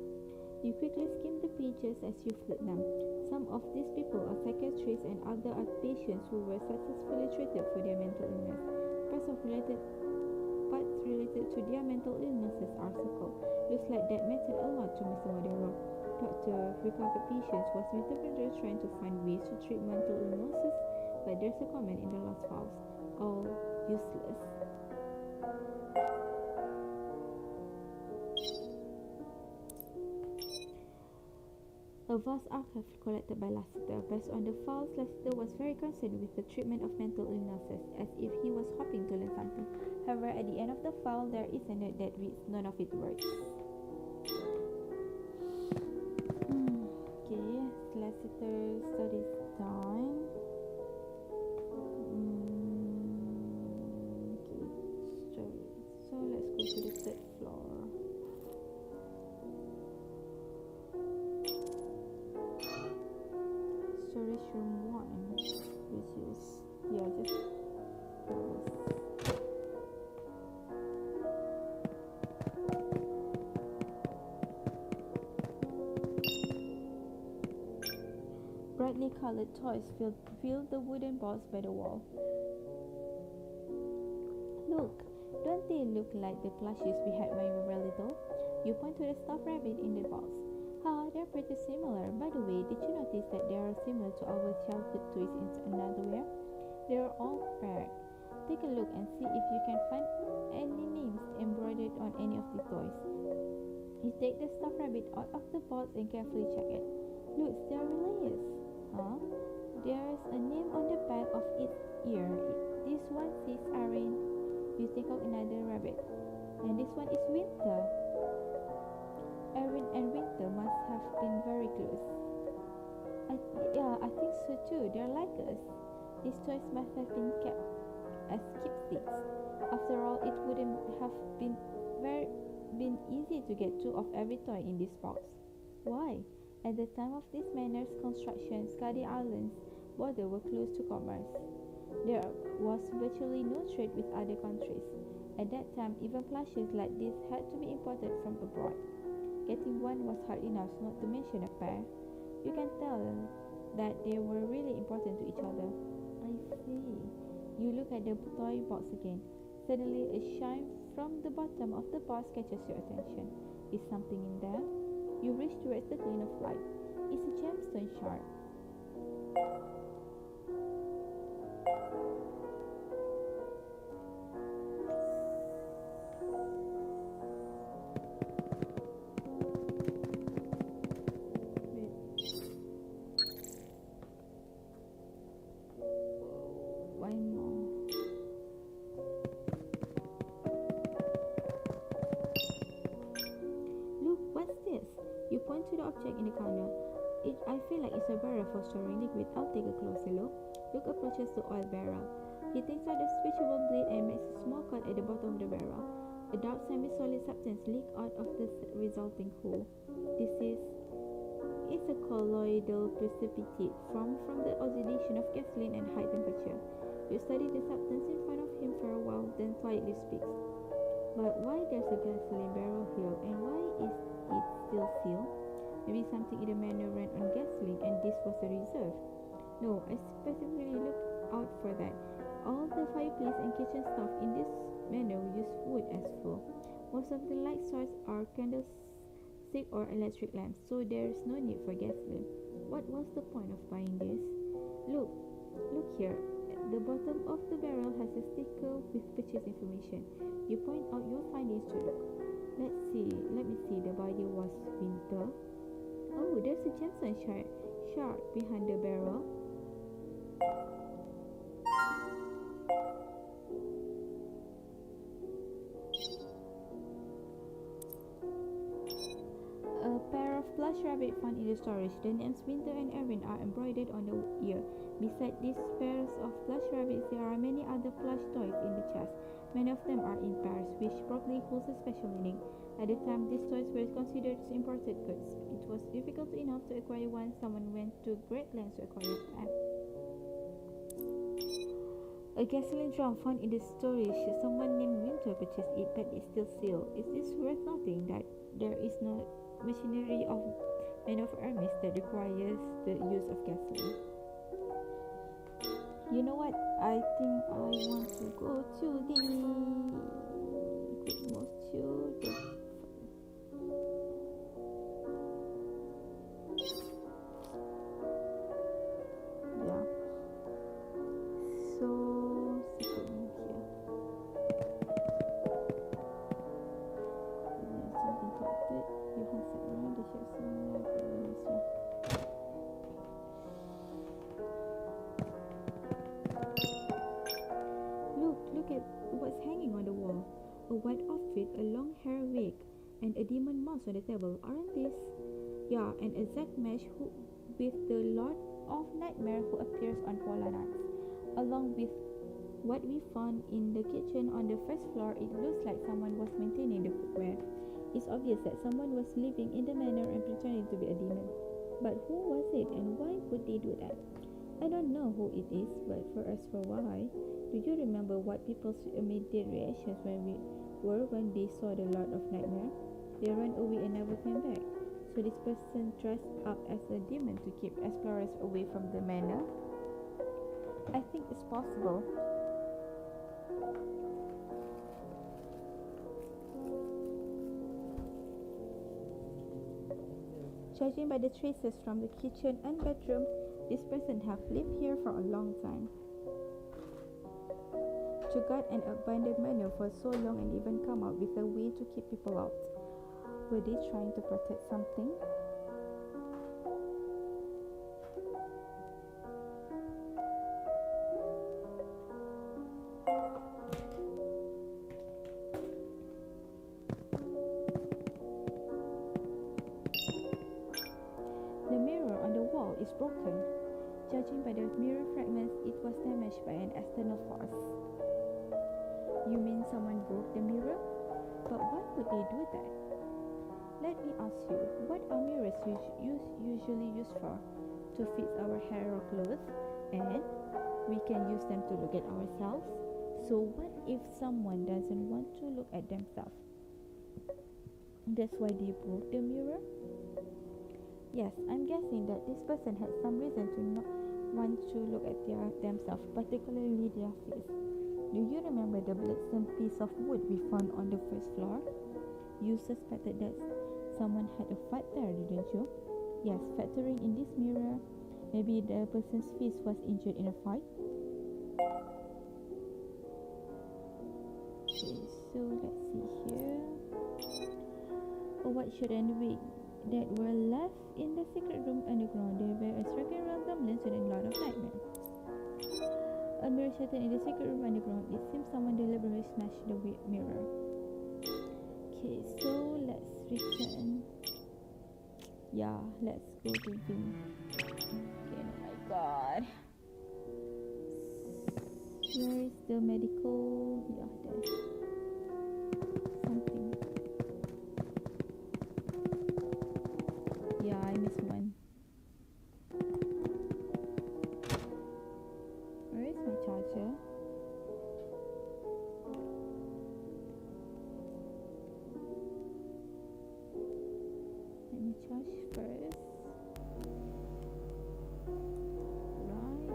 You quickly skim the pages as you flip them. Some of these people are psychiatrists and other are patients who were successfully treated for their mental illness. Parts related to their mental illnesses are circled. Looks like that mattered a lot to Mr. Murderer. Dr. recovered patients. Was Mr. Murderer trying to find ways to treat mental illnesses? But there's a comment in the last files. All useless. A vast archive collected by Lassiter. Based on the files, Lassiter was very concerned with the treatment of mental illnesses, as if he was hoping to learn something. However, at the end of the file, there is a note that reads, "None of it works." Okay, Lassiter studies done. Okay, so let's go to the third floor. Storage room 1, which is, yeah, just flowers. Brightly colored toys fill the wooden balls by the wall. Look, don't they look like the plushies we had when we were little? You point to the stuffed rabbit in the box. They're pretty similar. By the way, did you notice that they are similar to our childhood toys in another way? They are all paired. Take a look and see if you can find any names embroidered on any of the toys. You take the stuffed rabbit out of the box and carefully check it. Look, there really is. There's a name on the back of its ear. This one says Aaron. You take out another rabbit. And this one is Winter. Aaron and Winter must have been very close. I think so too. They're like us. These toys must have been kept as keepsakes. After all, it wouldn't have been easy to get two of every toy in this box. Why? At the time of this manor's construction, Skadi Island's borders were closed to commerce. There was virtually no trade with other countries. At that time, even plushies like this had to be imported from abroad. Getting one was hard enough, not to mention a pair. You can tell that they were really important to each other. I see. You look at the toy box again. Suddenly, a shine from the bottom of the box catches your attention. Is something in there? You reach towards the gleam of light. It's a gemstone shard. object in the corner. I feel like it's a barrel for storing liquid. I'll take a closer look. Luke approaches the oil barrel. He takes out a switchable blade and makes a small cut at the bottom of the barrel. A dark semi-solid substance leaks out of the resulting hole. This is a colloidal precipitate formed from the oxidation of gasoline at high temperature. You study the substance in front of him for a while, then quietly speaks. But why there's a gasoline barrel here, and why is it still sealed? Maybe something in the manor ran on gasoline and this was a reserve. No, I specifically looked out for that. All the fireplace and kitchen stuff in this manor use wood as fuel. Most of the light sources are candlestick or electric lamps, so there's no need for gasoline. What was the point of buying this? Look here. The bottom of the barrel has a sticker with purchase information. You point out your findings to Luke. Let me see. The body was winter. Oh, there's a gemstone shard behind the barrel. A pair of plush rabbit found in the storage. The names Winter and Erin are embroidered on the ear. Beside these pairs of plush rabbits, there are many other plush toys in the chest. Many of them are in pairs, which probably holds a special meaning. At the time, these toys were considered imported goods. It was difficult enough to acquire one. Someone went to great lengths to acquire them. A gasoline drum found in the storage. Someone named Winter purchased it, but it's still sealed. Is this worth nothing that there is no machinery of Manor of Hermes that requires the use of gasoline? You know what? I think I want to go to the yeah. So secret room here. There's something called it. You can set around the ship somewhere. Look at what's hanging on the wall. A white outfit, a long hair wig, and a demon mouse on the table. Aren't these? Yeah, an exact match with the Lord of Nightmare who appears on polar nights. Along with what we found in the kitchen on the first floor, it looks like someone was maintaining the footwear. It's obvious that someone was living in the manor and pretending to be a demon. But who was it, and why would they do that? I don't know who it is, but as for why, do you remember what people's immediate reactions were when they saw the Lord of Nightmare? They ran away and never came back. So this person dressed up as a demon to keep explorers away from the manor? I think it's possible. Judging by the traces from the kitchen and bedroom, this person have lived here for a long time. To guard an abandoned manor for so long and even come up with a way to keep people out. Were they trying to protect something? The mirror on the wall is broken. Judging by the mirror fragments, it was damaged by an external force. You mean someone broke the mirror? But why would they do that? Let me ask you, what are mirrors usually used for? To fix our hair or clothes, and we can use them to look at ourselves. So what if someone doesn't want to look at themselves? That's why they broke the mirror? Yes, I'm guessing that this person had some reason to not want to look at themselves, particularly their face. Do you remember the bloodstained piece of wood we found on the first floor? You suspected that someone had a fight there, didn't you? Yes, factoring in this mirror, maybe the person's face was injured in a fight. Okay, so let's see here. A white shirt and wig that were left in the secret room underground. They were a striking resemblance to the Lord of Nightmare. A mirror shattered in the secret room underground. It seems someone deliberately smashed the mirror. Okay, so let's return. Yeah, let's go to Vin. Okay, oh my god. Where is the medical? Yeah, there's something. Yeah, I missed one. Where is my charger? Let me charge first. Right.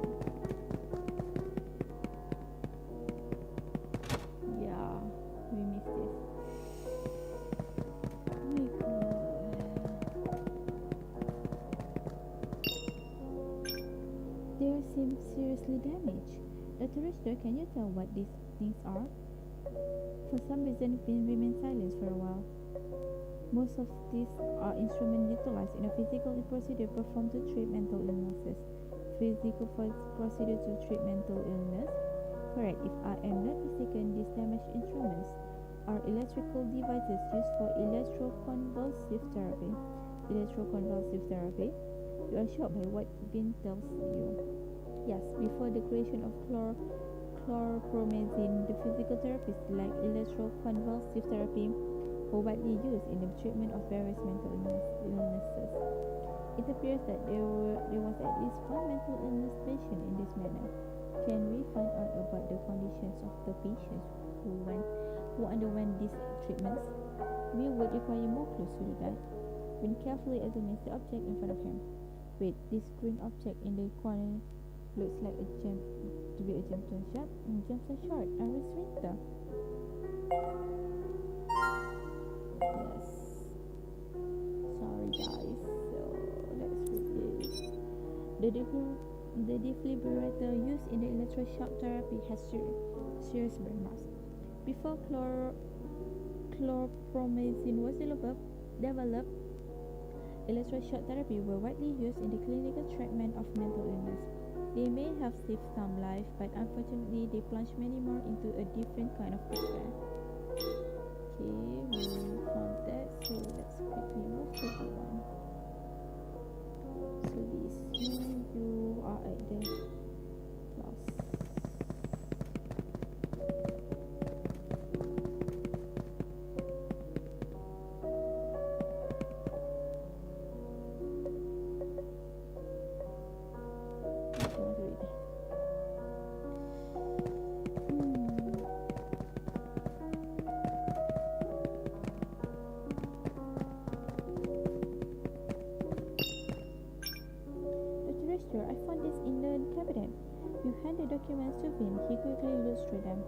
Yeah, we missed this. Oh my god. They seem seriously damaged. Dr. Richter, can you tell what these things are? For some reason, Finn remained silent for a while. Most of these are instruments utilized in a physical procedure performed to treat mental illnesses. Physical procedure to treat mental illness? Correct. If I am not mistaken, these damaged instruments are electrical devices used for electroconvulsive therapy. Electroconvulsive therapy? You are shocked by what Vin tells you. Yes, before the creation of chlorpromazine, the physical therapies like electroconvulsive therapy were widely used in the treatment of various mental illnesses. It appears that there was at least one mental illness patient in this manner. Can we find out about the conditions of the patients who underwent these treatments? We would require more clues to do that. When carefully examines the object in front of him. Wait, this green object in the corner looks like a gem to be a gemstone shop. Gems are short and restricted. Yes. Sorry guys. So let's read this. The defibrillator used in the electroshock therapy has serious burn marks. Before chlorpromazine was developed, electroshock therapy were widely used in the clinical treatment of mental illness. They may have saved some lives, but unfortunately they plunged many more into a different kind of despair. Okay, we found that, so let's quickly move to the one. So this you are at the class. I found this in the cabinet. You hand the documents to Vin. He quickly looks through them.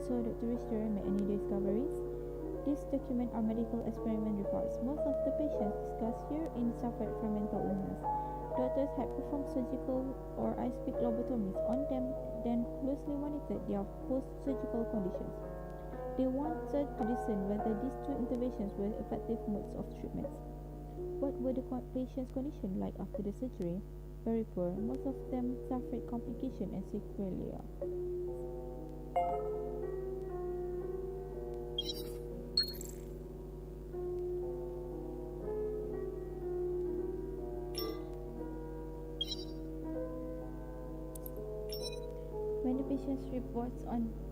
So, Dr. Richter made any discoveries? These documents are medical experiment reports. Most of the patients discussed herein suffered from mental illness. Doctors had performed surgical or ice-pick lobotomies on them, then closely monitored their post-surgical conditions. They wanted to discern whether these two interventions were effective modes of treatment. What were the patient's conditions like after the surgery? Very poor. Most of them suffered complications and sequelae.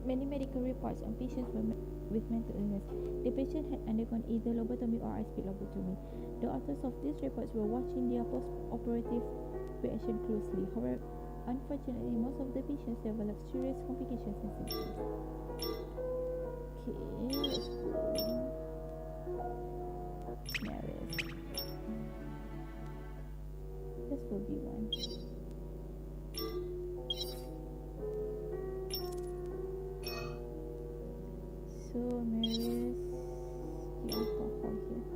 Many medical reports on patients with mental illness. The patient had undergone either lobotomy or ice-pick lobotomy. The authors of these reports were watching their post-operative reaction closely. However, unfortunately, most of the patients developed serious complications and symptoms. Okay, let's go. Marriage. This will be one. So, Mary's the alcohol here.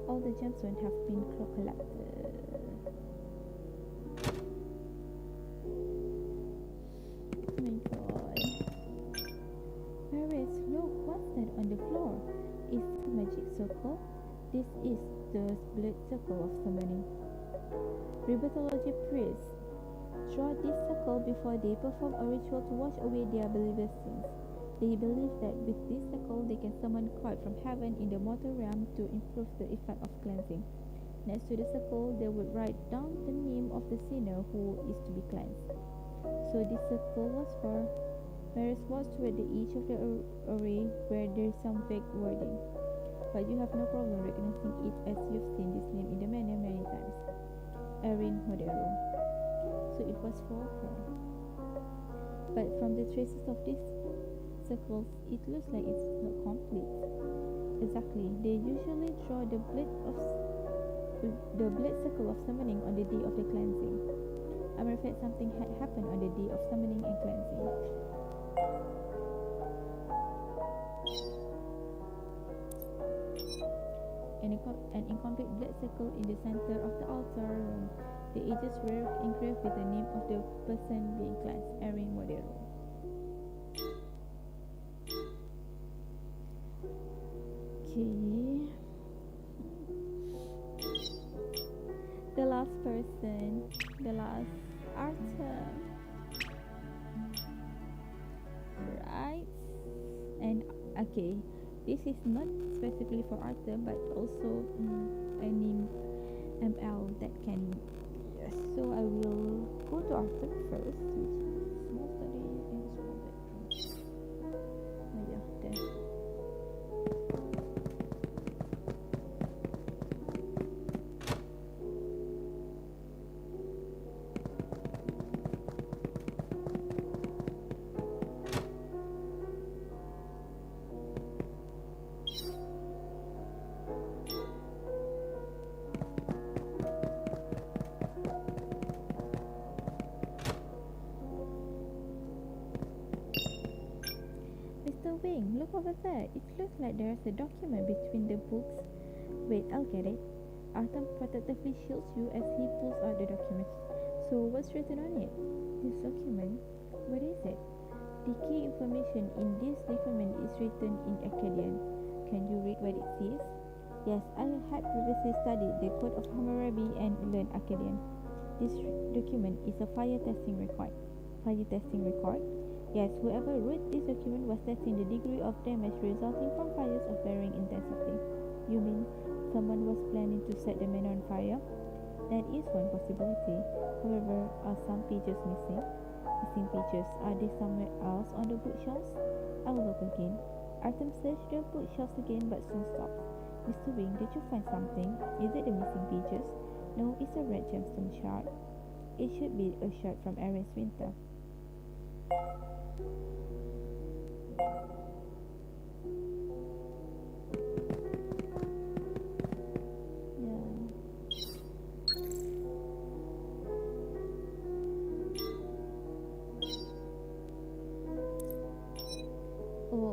All the gemstones have been collected. Oh my god. Mary's, look, what's that on the floor? Is it a magic circle? This is the blood circle of summoning. Rheumatology priests draw this circle before they perform a ritual to wash away their believers' sins. They believe that with this circle they can summon quiet from heaven in the mortal realm to improve the effect of cleansing. Next to the circle, they would write down the name of the sinner who is to be cleansed. So this circle was for Maris was toward the edge of the array where there is some vague wording. But you have no problem recognizing it as you've seen this name in the manor many times. Erin Modero. So it was for her. But from the traces of these circles, it looks like it's not complete. Exactly, they usually draw the blade circle of summoning on the day of the cleansing. I'm afraid something had happened on the day of summoning and cleansing. An incomplete blade circle in the center of the altar room. The edges were engraved with the name of the person being cleansed, Erin Modero. Okay. The last person, the last Artem, right? And okay, this is not specifically for Artem, but also a name ML that can. Yes. So I will go to Artem first, which is small study in the small bedroom. Oh yeah, there. Mr. Wing, look over there. It looks like there's a document between the books. Wait, I'll get it. Artem protectively shields you as he pulls out the document. So what's written on it? This document? What is it? The key information in this document is written in Akkadian. Can you read what it says? Yes, I had previously studied the Code of Hammurabi and learned Akkadian. This document is a fire testing record. Fire testing record? Yes, whoever wrote this document was testing the degree of damage resulting from fires of varying intensity. You mean someone was planning to set the manor on fire? That is one possibility. However, are some pages missing? Missing pages. Are they somewhere else on the bookshelves? I will look again. Artem searched the bookshelves again but soon stopped. Mr. Wing, did you find something? Is it the missing pages? No, it's a red gemstone shard. It should be a shard from Erin's winter.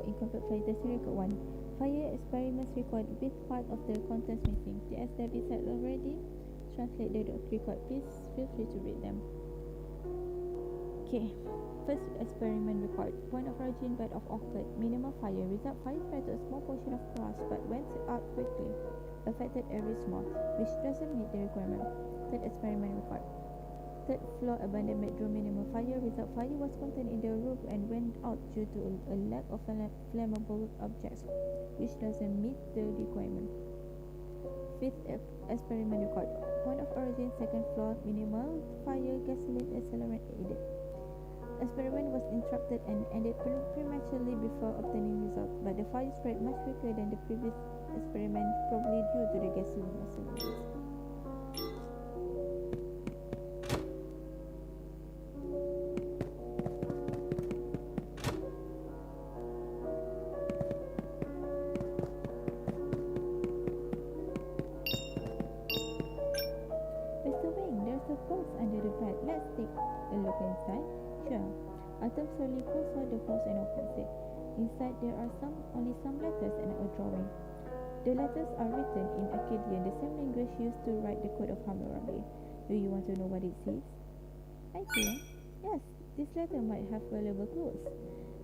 Incomplete fire testing record 1. Fire experiments record with part of the contents missing. The David had already translated the record. Please feel free to read them. Okay. First experiment record. Point of origin bed of occurred. Minimal fire. Result fire spread to a small portion of grass but went out quickly. Affected every small, which doesn't meet the requirement. Third experiment record. Third floor abandoned bedroom, minimal fire. Result fire was contained in the roof and went out due to a lack of flammable objects, which doesn't meet the requirement. Fifth experiment record. Point of origin second floor, minimal fire, gasoline accelerant aided. Experiment was interrupted and ended prematurely before obtaining results, but the fire spread much quicker than the previous experiment, probably due to the gasoline accelerants. Artem slowly pulls out the post and opens it. Inside there are only some letters and a drawing. The letters are written in Akkadian, the same language used to write the Code of Hammurabi. Do you want to know what it says? I do. Yes, this letter might have valuable clues.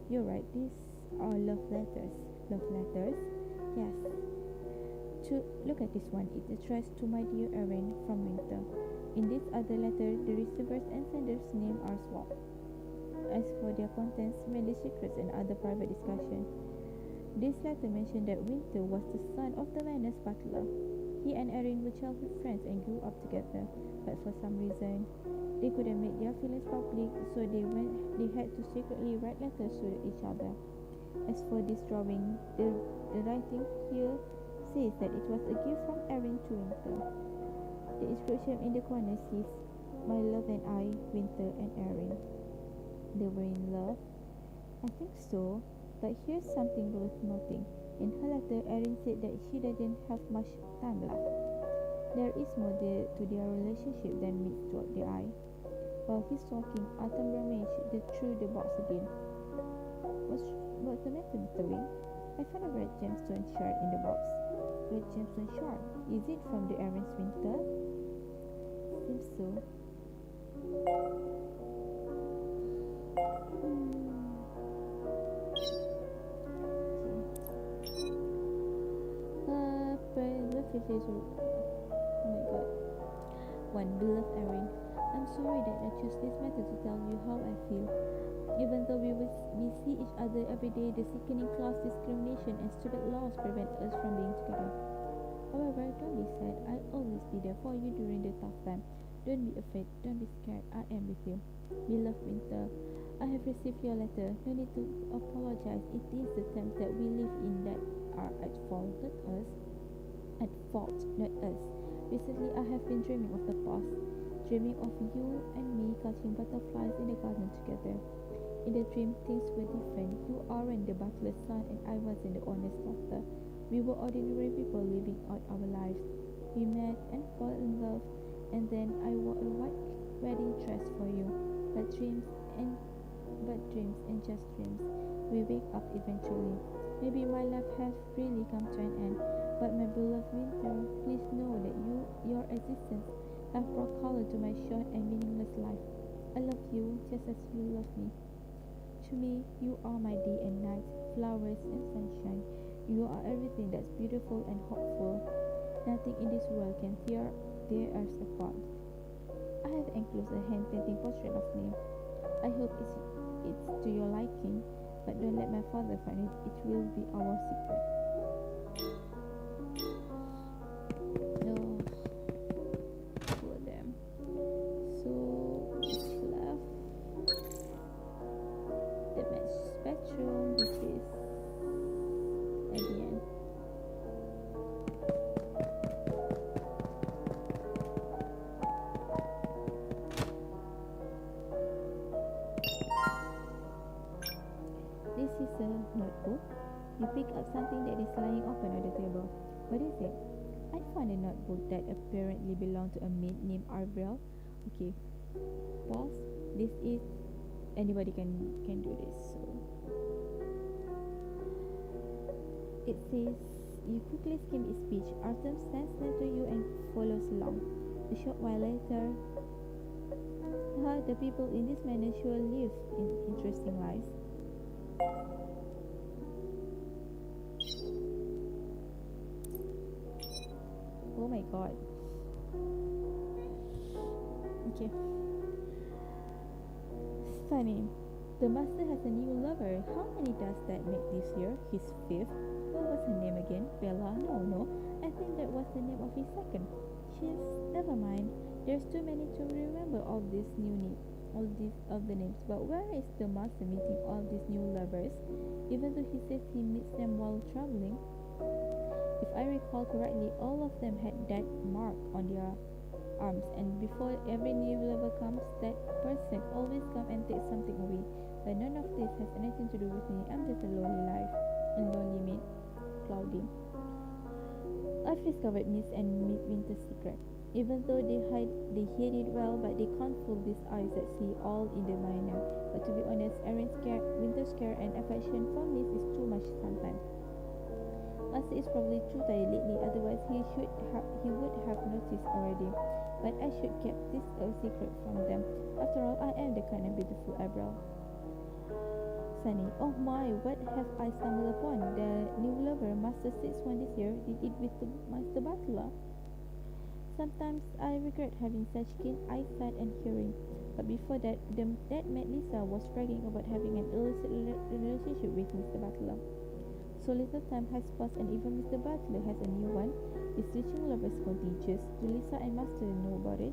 You're right, these are love letters. Love letters? Yes. Look at this one. It's addressed to my dear Erin from Winter. In this other letter, the receiver's and sender's name are swapped. As for their contents, mainly secrets and other private discussion. This letter mentioned that Winter was the son of the manor's butler. He and Erin were childhood friends and grew up together, but for some reason, they couldn't make their feelings public, so they had to secretly write letters to each other. As for this drawing, the writing here says that it was a gift from Erin to Winter. The inscription in the corner says, "My love and I, Winter and Erin." They were in love? I think so, but here's something worth noting. In her letter, Erin said that she didn't have much time left. There is more to their relationship than meets the eye. While he's talking, Autumn rummaged through the box again. What's the matter with the ring? I found a red gemstone shard in the box. Red gemstone shard? Is it from the Erin's Winter? Seems so. Oh my god. One, beloved Erin, I'm sorry that I chose this method to tell you how I feel. Even though we see each other every day, the sickening class discrimination and stupid laws prevent us from being together. However, don't be sad. I'll always be there for you during the tough time. Don't be afraid. Don't be scared. I am with you. Beloved Winter, I have received your letter. No need to apologize. It is the times that we live in that are at fault, not us. At fault, not us. Recently, I have been dreaming of the past, dreaming of you and me catching butterflies in the garden together. In the dream, things were different. You aren't the butler's son, and I wasn't the owner's daughter. We were ordinary people living out our lives. We met and fell in love, and then I wore a white wedding dress for you. But dreams and just dreams. We wake up eventually. Maybe my life has really come to an end. But my beloved Winter, please know that your existence have brought color to my short and meaningless life. I love you just as you love me. To me, you are my day and night, flowers and sunshine. You are everything that's beautiful and hopeful. Nothing in this world can tear us apart. I have enclosed a hand-painting portrait of me. I hope it's to your liking, but don't let my father find it. It will be our secret. Oh, poor them. So, it's left the spectrum, which is at the end. This is a notebook. You pick up something that is lying open on the table. What is it? I found a notebook that apparently belonged to a maid named Arbrel. Okay, pause. This is anybody can do this. So it says, you quickly skim its page. Artem stands next to you and follows along. A short while later, the people in this manor sure live in interesting lives. Oh my god. Okay. Funny. The master has a new lover. How many does that make this year? His fifth? What was her name again? Bella? No. I think that was the name of his second. Never mind. There's too many to remember all these of the names. But where is the master meeting all these new lovers? Even though he says he meets them while traveling. If I recall correctly, all of them had that mark on their arms, and before every new lover comes, that person always come and take something away. But none of this has anything to do with me. I'm just a lonely maid, cloudy. I've discovered Miss and Winter's secret. Even though they hid it well, but they can't fool these eyes that see all in the manor. But to be honest, Winter's care and affection for Miss is too much sometimes. Master is probably too tired lately, otherwise he would have noticed already. But I should keep this a secret from them. After all, I am the kind of beautiful eyebrow. Sunny, oh my, what have I stumbled upon? The new lover, Master 6 1 this year, did it with the Master Butler. Sometimes I regret having such keen eyesight and hearing. But before that, that mad Lisa was bragging about having an illicit relationship with Mr. Butler. So little time has passed and even Mr. Butler has a new one. Is switching lovers contagious? Do Lisa and Master know about it?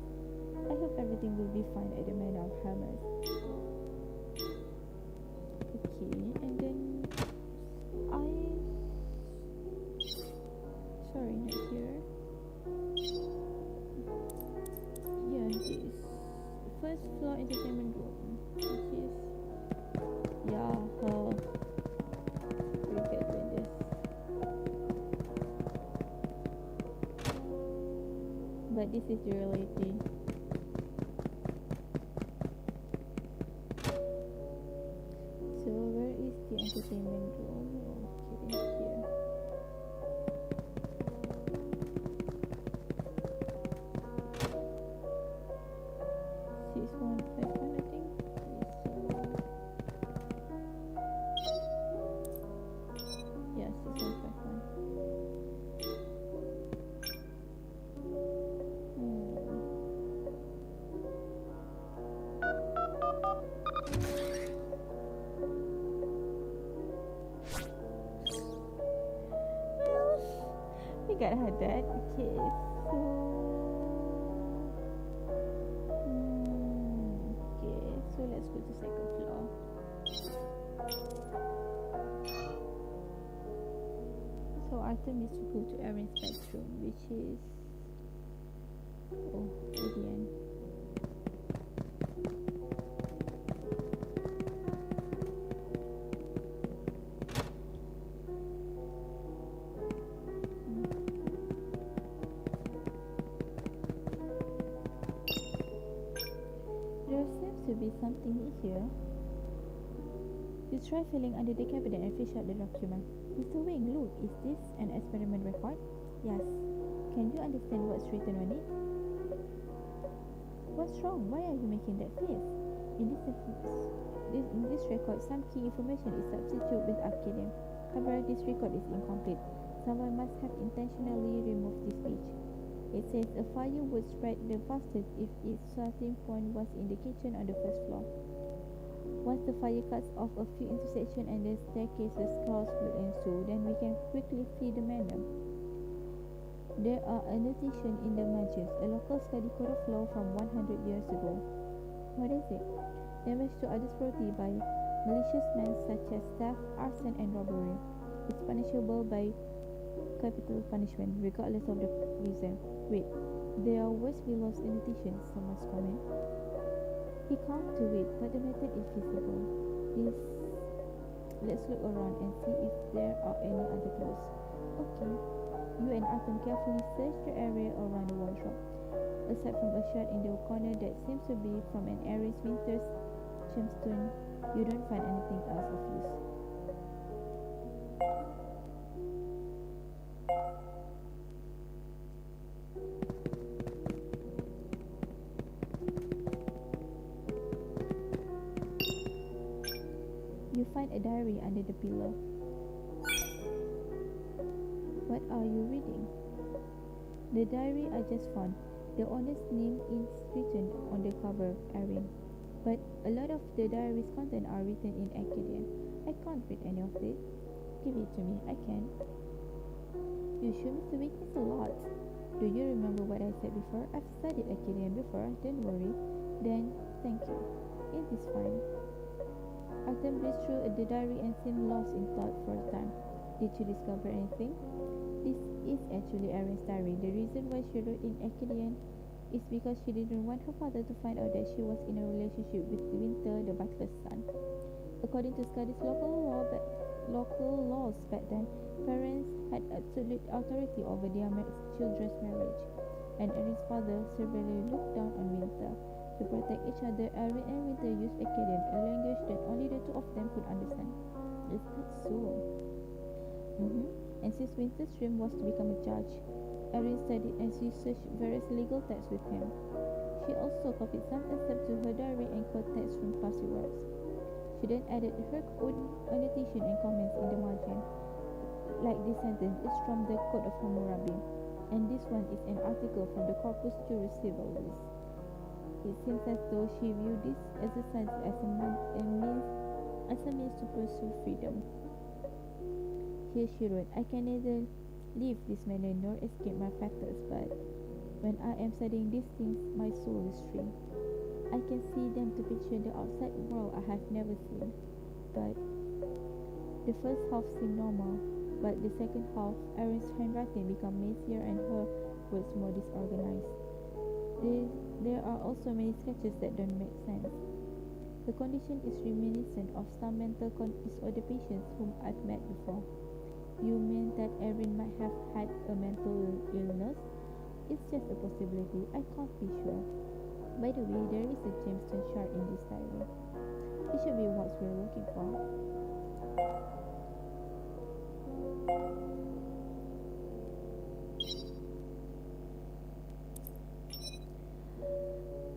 I hope everything will be fine at the Manor of Hermes. Okay, and then I... Sorry, not here. Yeah, this first floor entertainment room, which is... Yeah, her... Pretty good doing this. But this is the reality. So where is the entertainment room? Okay, here. Six one five one, I think. Yeah, 6151. We gotta have that. Okay, so okay, so let's go to second floor. So Arthur needs to go to Erin's bedroom, which is at the end. There seems to be something here. You try feeling under the cabinet and fish out the document. Mr. Wing, look, is this an experiment record? Yes. Can you understand what's written on it? What's wrong? Why are you making that face? In this record, some key information is substituted with Arcadian. However, this record is incomplete. Someone must have intentionally removed this page. It says a fire would spread the fastest if its starting point was in the kitchen on the first floor. Once the fire cuts off a few intersections and the staircases, chaos will ensue. Then we can quickly flee the manor. There are annotations in the margins, a local Skadi code of law from 100 years ago. What is it? Damage to others' property by malicious men such as theft, arson, and robbery. It's punishable by capital punishment, regardless of the reason. Wait, there are worse below annotations, someone's comment. He can't do it, but the method is feasible. Let's look around and see if there are any other clues. Okay. You and Arthur carefully search the area around the wardrobe. Aside from a shot in the corner that seems to be from an Aries Winter's gemstone, you don't find anything else of use. You find a diary under the pillow. What are you reading? The diary I just found. The owner's name is written on the cover, Erin. But a lot of the diary's content are written in Akkadian. I can't read any of it. Give it to me, I can. You show Mr. Weakness a lot. Do you remember what I said before? I've studied Akkadian before, don't worry. Then, thank you. It is fine. Arthur breezed through the diary and seemed lost in thought for a time. Did you discover anything? This is actually Erin's diary. The reason why she wrote in Akkadian is because she didn't want her father to find out that she was in a relationship with Winter, the butler's son. According to Skadi's local laws back then, parents had absolute authority over their children's marriage, and Erin's father severely looked down on Winter. To protect each other, Erin and Winter used Akkadian, a language that only the two of them could understand. Is that so? And since Winter's dream was to become a judge, Erin studied and researched various legal texts with him. She also copied some excerpts to her diary and quoted texts from past works. She then added her own annotation and comments in the margin, like this sentence is from the Code of Hammurabi. And this one is an article from the Corpus Juris Civilis. It seems as though she viewed this exercise as a means to pursue freedom. Here she wrote, I can neither leave this manor nor escape my fetters, but when I am studying these things, my soul is free. I can see them to picture the outside world I have never seen. But the first half seemed normal, but the second half, Erin's handwriting became messier and her words more disorganized. There are also many sketches that don't make sense. The condition is reminiscent of some mental disorder patients whom I've met before. You mean that Erin might have had a mental illness? It's just a possibility. I can't be sure. By the way, there is a Jamestown chart in this diary. It should be what we're looking for.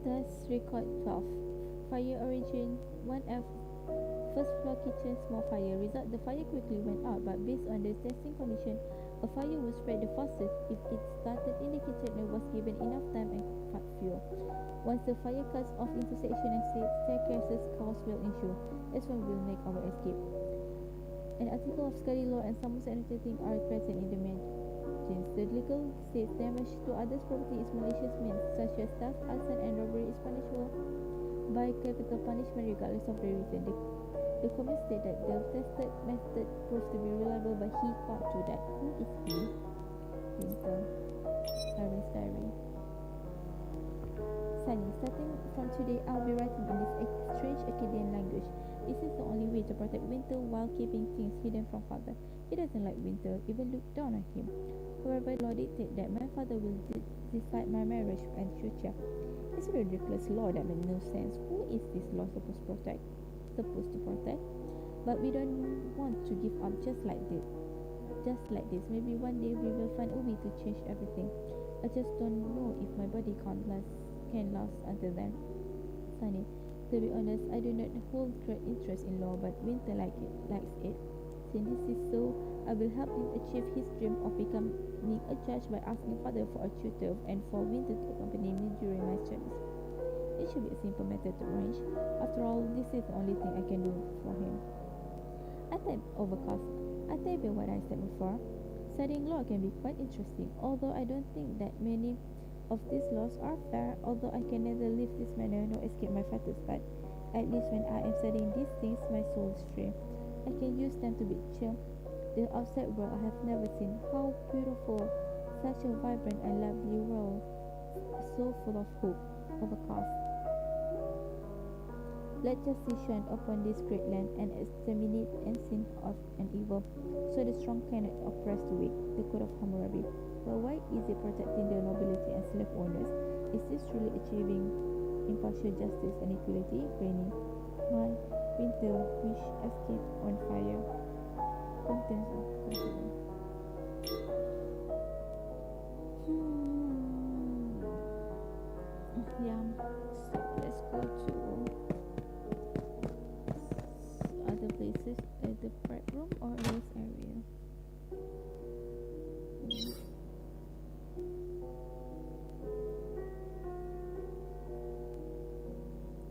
Thus, record 12. Fire origin 1F. First floor kitchen, small fire. Result, the fire quickly went out, but based on the testing condition, a fire would spread the fastest if it started in the kitchen and was given enough time and fuel. Once the fire cuts off into section and staircases, chaos will ensue. That's when we'll make our escape. An article of Skadi law and some sanitary are present in the margins. The legal states damage to others' property is malicious means, such as theft, arson, and robbery is punishable by capital punishment regardless of the reason. The comment stated that the tested method proved to be reliable, but he can't do that. Who is he? Winter. Harry's diary. Sunny, starting from today, I'll be writing in this strange Akkadian language. This is the only way to protect Winter while keeping things hidden from father. He doesn't like Winter, even look down on him. However, law dictates that my father will decide my marriage and future. It's a ridiculous law that makes no sense. Who is this law supposed to protect? But we don't want to give up just like this. Maybe one day we will find a way to change everything. I just don't know if my body can last until then. Sunny, to be honest, I do not hold great interest in law, but Winter likes it. Since this is so, I will help him achieve his dream of becoming a judge by asking father for a tutor and for Winter to accompany me during my studies. It should be a simple method to arrange. After all, this is the only thing I can do for him. I type overcast. I type what I said before. Studying law can be quite interesting, although I don't think that many of these laws are fair. Although I can neither leave this manor nor escape my fetters, but at least when I am studying these things, my soul is free. I can use them to picture the outside world I have never seen. How beautiful! Such a vibrant and lovely world, so full of hope. Overcast. Let justice shine upon this great land and exterminate and sin of an evil, so the strong cannot oppress the weak. The Code of Hammurabi. But why is it protecting the nobility and slave owners? Is this truly achieving impartial justice and equality? Rainy. My Winter wish escape on fire. Contents of continent. Yeah, so let's go to other places at the prep room or this area.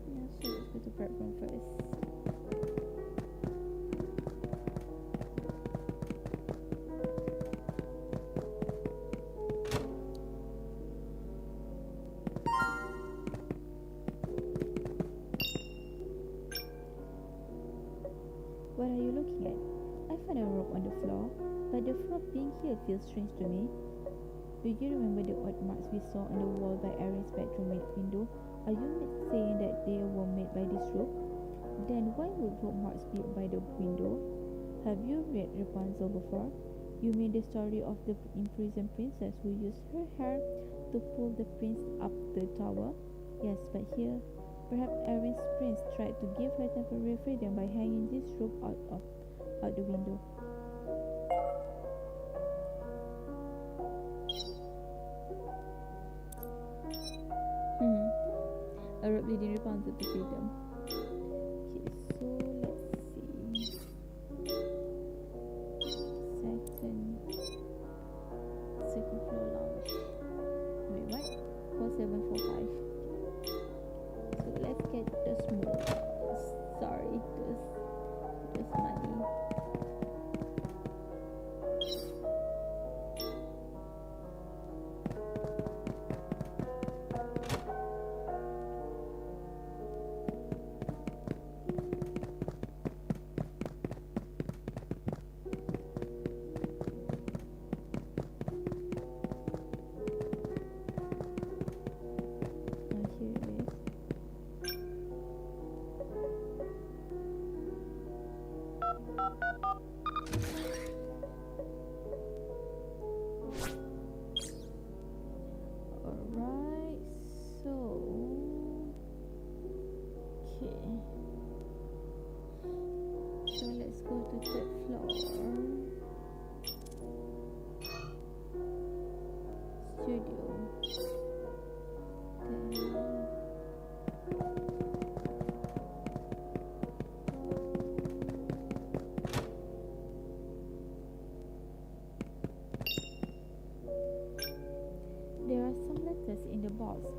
Yeah, so let's go to prep room first. What are you looking at? I found a rope on the floor, but the thought of being here feels strange to me. Do you remember the odd marks we saw on the wall by Erin's bedroom window? Are you saying that they were made by this rope? Then why would rope marks be by the window? Have you read Rapunzel before? You mean the story of the imprisoned princess who used her hair to pull the prince up the tower? Yes, but here perhaps Erin's prince tried to give her temporary freedom by hanging this rope out the window. A rope leading Rapunzel to freedom. Okay, so let's see. Second floor lounge.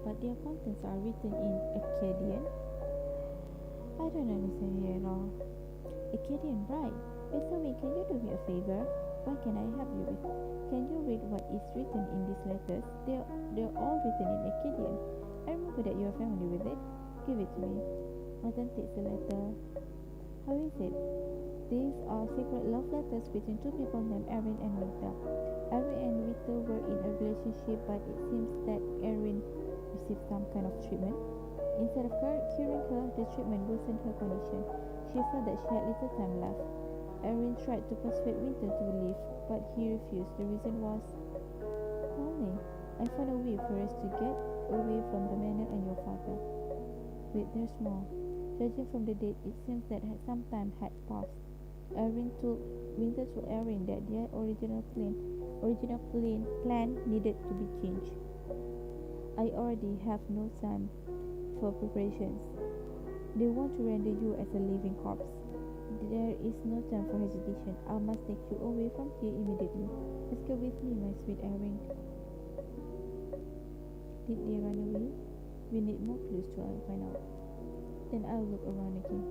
but their contents are written in Akkadian. I don't understand it at all. Akkadian, right? Mr. Wing, can you do me a favor? What can I help you with? Can you read what is written in these letters? They're all written in Akkadian. I remember that you are familiar with it. Give it to me. Martin takes the letter. How is it? These are secret love letters between two people named Erin and Winter. Erin and Winter were in a relationship, but it seems that Erin received some kind of treatment. Instead of curing her, the treatment worsened her condition. She felt that she had little time left. Erin tried to persuade Winter to leave, but he refused. The reason was, "Only, I found a way for us to get away from the manor and your father." Wait, there's more. Judging from the date, it seems that some time had passed. Winter told Erin that their original plan needed to be changed. "I already have no time for preparations. They want to render you as a living corpse. There is no time for hesitation. I must take you away from here immediately. Let's go with me, my sweet Erin." Did they run away? We need more clues to find out. Then I'll look around again.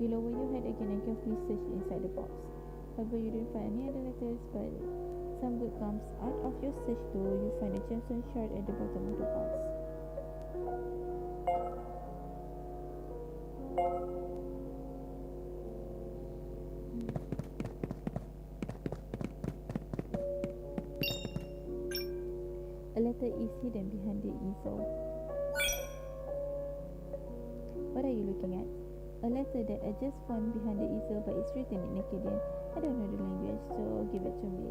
You lower your head again and carefully search inside the box. However, you didn't find any other letters, but some good comes out of your search though. You find a gemstone shard at the bottom of the box. A letter is hidden behind the easel. What are you looking at? A letter that I just found behind the easel, but it's written in Akkadian. I don't know the language, so give it to me.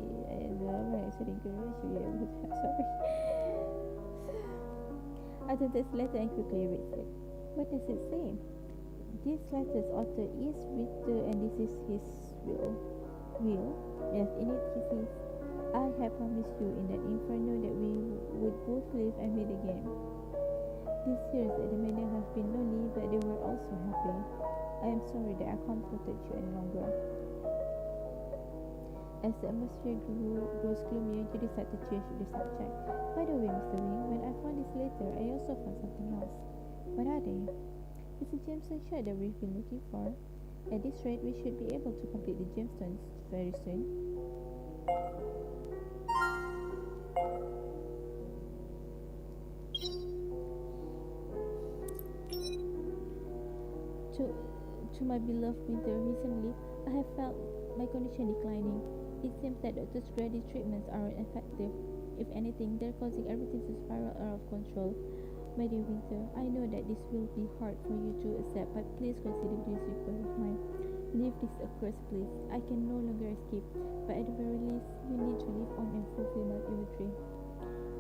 Sorry. I took this letter and quickly read it. What does it say? This letter's author is Victor, and this is his will. Will? Yes, in it he says, "I have promised you in that inferno that we would both live and meet again. These years at the manor have been lonely, but they were also happy. I am sorry that I can't protect you any longer." As the atmosphere grows gloomier, you decide to change the subject. "By the way, Mr. Wing, when I found this letter, I also found something else." "What are they?" "It's a gemstone shard that we've been looking for. At this rate, we should be able to complete the gemstones very soon." To my beloved Winter, recently I have felt my condition declining. It seems that Dr. Skadi's treatments aren't effective. If anything, they're causing everything to spiral out of control. My dear Winter, I know that this will be hard for you to accept, but please consider this request of mine. Leave this accursed place. I can no longer escape, but at the very least, you need to live on and fulfill my evil dream.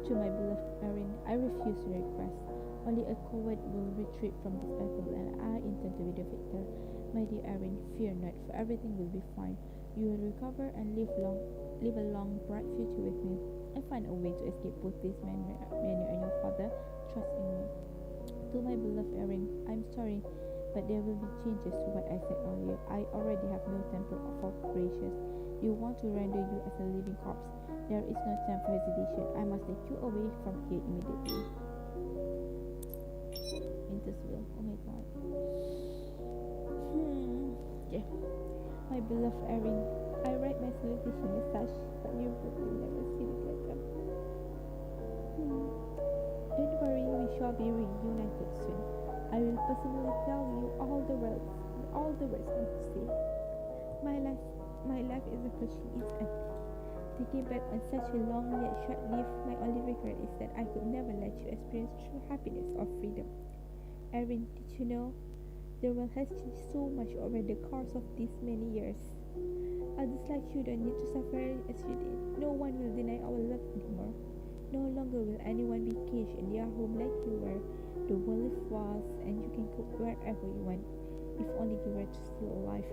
To my beloved Erin, I refuse your request. Only a coward will retreat from this battle, and I intend to be the victor. My dear Erin, fear not, for everything will be fine. You will recover and live a long, bright future with me. I find a way to escape both this manor and your father. Trust in me. To my beloved Erin, I'm sorry, but there will be changes to what I said earlier. I already have no time for operations. You want to render you as a living corpse. There is no time for hesitation. I must take you away from here immediately. Winter's will. Oh my god. Yeah. My beloved Erin, I write my salutation message, but you will never see the letter. Don't worry, we shall be reunited soon. I will personally tell you all the words need to say. My life is a question is empty. Thinking back on such a long yet short life, my only regret is that I could never let you experience true happiness or freedom. Erin, did you know? The world has changed so much over the course of these many years. Others like you don't need to suffer as you did. No one will deny our love anymore. No longer will anyone be caged in their home like you were. The world is vast and you can go wherever you want, if only you were still alive.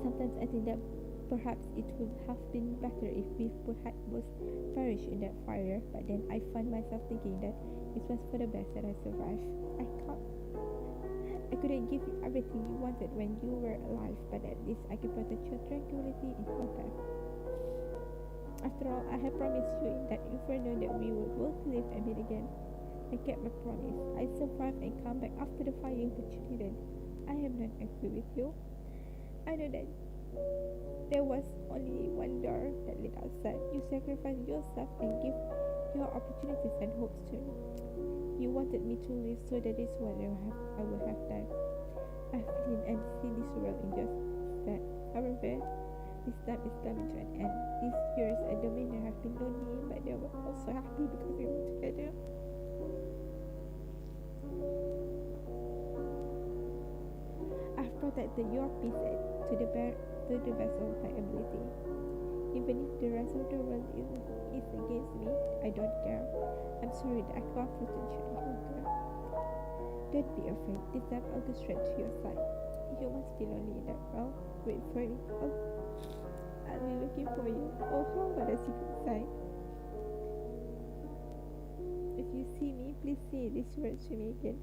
Sometimes I think that perhaps it would have been better if we had both perished in that fire, but then I find myself thinking that it was for the best that I survived. I couldn't give you everything you wanted when you were alive, but at least I can protect your tranquility in your death. After all, I had promised you in that inferno that we would both live and meet again. I kept my promise. I survived and come back after the fire, but you didn't. I am not angry with you. I know that there was only one door that led outside. You sacrificed yourself and gave your opportunities and hopes to me. You wanted me to live, so that is what I would have done. I've been and seen this world in just that. However, this time is coming to an end. These years at the Manor have been lonely, but they were also happy because we were together. I've protected your peace to the best of my ability. Even if the rest of the world is against me, I don't care. I'm sorry that I can't protect you any longer. Don't be afraid. This time I'll go straight to your side. You must be lonely in that world. Wait for me. I'll be looking for you. Oh, how about a secret sign? If you see me, please say these words to me again.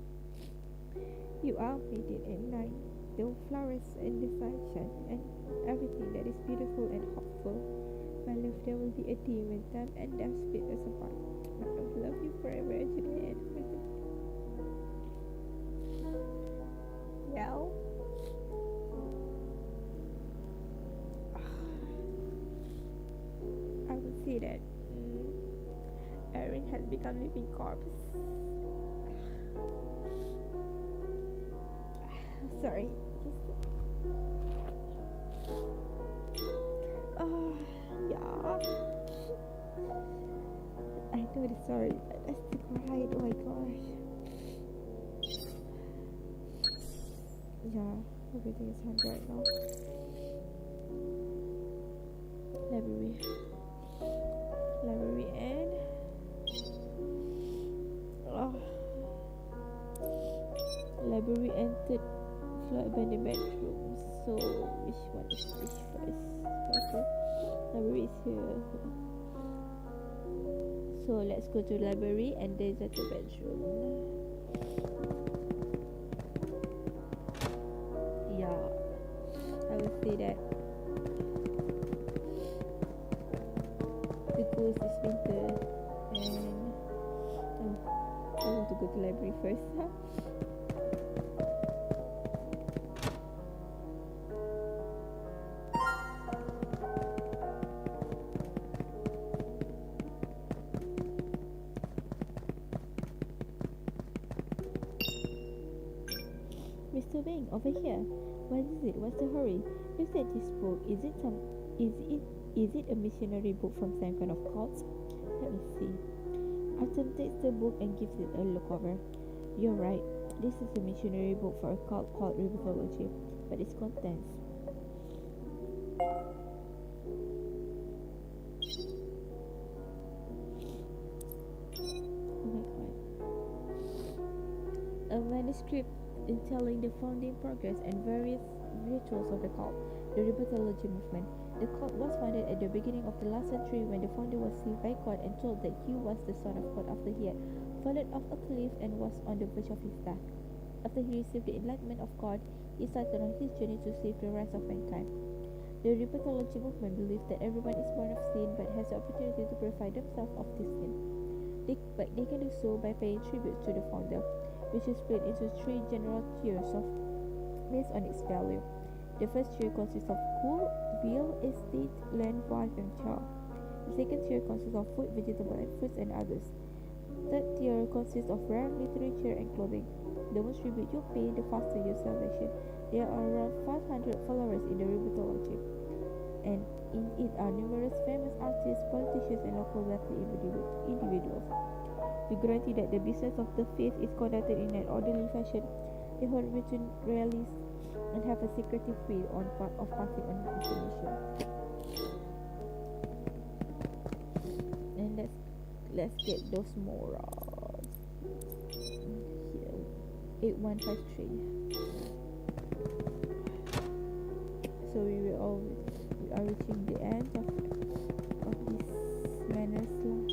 You are maiden at night. The flowers and the sunshine and everything that is beautiful and hopeful. My love, there will be a day when time and death split us apart. I will love you forever today and forever. Well, I would say that Erin has become living corpse. Sorry. Yeah. I know it's sorry, but I still cried. Oh my gosh. Yeah, everything is hard right now. Library and library and third floor abandoned bedroom. So which one is which first? Okay, library is here. So let's go to library and there's a bedroom. Yeah, I would say that the ghost is winter and I want to go to library first. Mr. Bing, over here. What is it? What's the hurry? You said this book. Is it a missionary book from some kind of cult? Let me see. Artem takes the book and gives it a look over. You're right. This is a missionary book for a cult called Rheumatology, but its contents. Oh my god. A manuscript detailing the founding progress and various rituals of the cult, the Rheumatology movement. The cult was founded at the beginning of the last century when the founder was seized by God and told that he was the son of God after he had fallen off a cliff and was on the verge of his death. After he received the enlightenment of God, he started on his journey to save the rest of mankind. The Rheumatology movement believes that everyone is born of sin but has the opportunity to purify themselves of this sin. But they can do so by paying tribute to the founder, which is split into three general tiers based on its value. The first tier consists of cool, real estate, land, wife, and child. The second tier consists of food, vegetable, and fruits, and others. Third tier consists of rare literature and clothing. The more tribute you pay, the faster your salvation. There are around 500 followers in the Rheumatology, and in it are numerous famous artists, politicians, and local wealthy individuals. We guarantee that the business of the faith is conducted in an orderly fashion. They hold written rallies and have a secretive way of passing on information. And let's get those morals. Here, 8153. So we are reaching the end of this Manor slot.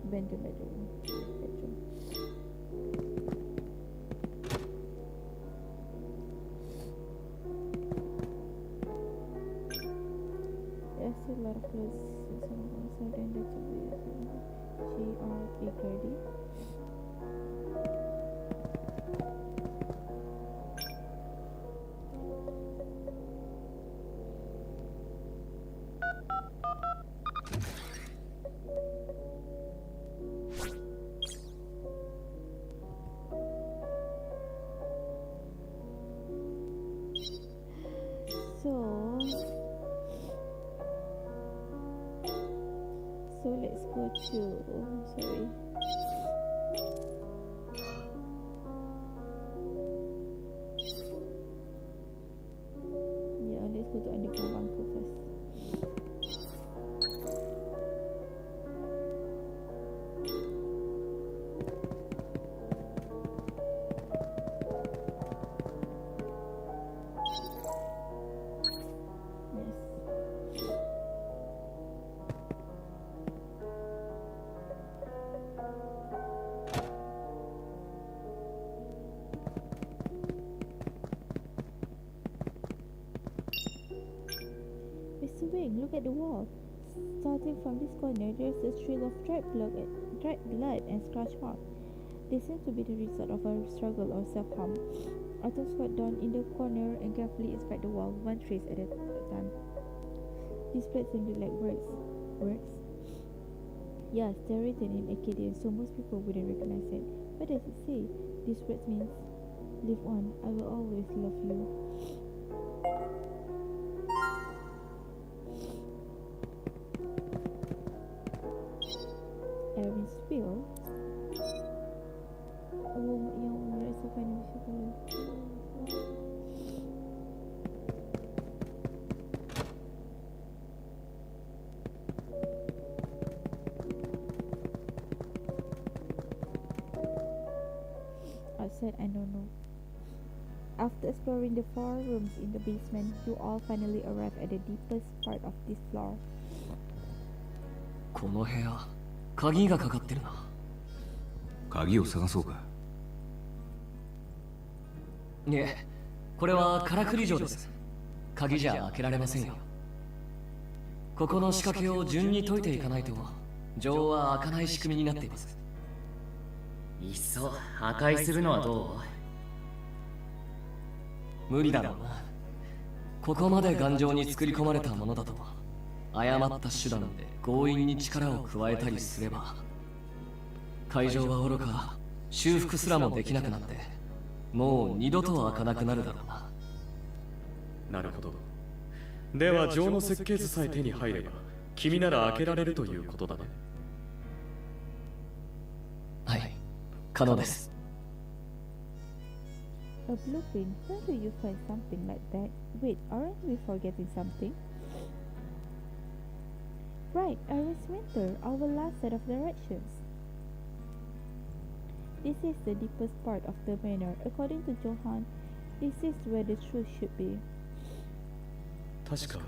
Bedroom. still a lot of clothes. So then that's a bit G.R.A. Grady. So let's go to sorry. Yeah, let's go to underground bunker first. Mr. Wing, look at the wall. Starting from this corner, there's a trail of dried blood and scratch marks. They seem to be the result of a struggle or self-harm. Autumn squat down in the corner and carefully inspect the wall, one trace at a time. These plants sounded like words. Words? Yes, they're written in Akkadian, so most people wouldn't recognize it. What does it say? These words means, live on, I will always love you. Erin's will. Oh, yang merasa financial. Outside, I don't know. After exploring the 4 rooms in the basement, you all finally arrive at the deepest part of this floor. この部屋、鍵がかかってるな。鍵を探そうか。いえ、これはからくり錠です。鍵じゃ開けられませんよ。ここの仕掛けを順に解いていかないと、錠は開かない仕組みになっています。いっそ破壊するのはどう？無理だろうな。ここまで頑丈に作り込まれたものだと、誤った手段で強引に力を加えたりすれば、会場は愚か、修復すらもできなくなって、もう二度と開かなくなるだろうな。なるほど。では錠の設計図さえ手に入れば、君なら開けられるということだね。はい、可能です。A blueprint? Where do you find something like that? Wait, aren't we forgetting something? Right, Iris Winter, our last set of directions. This is the deepest part of the manor. According to Johan, this is where the truth should be. 確か、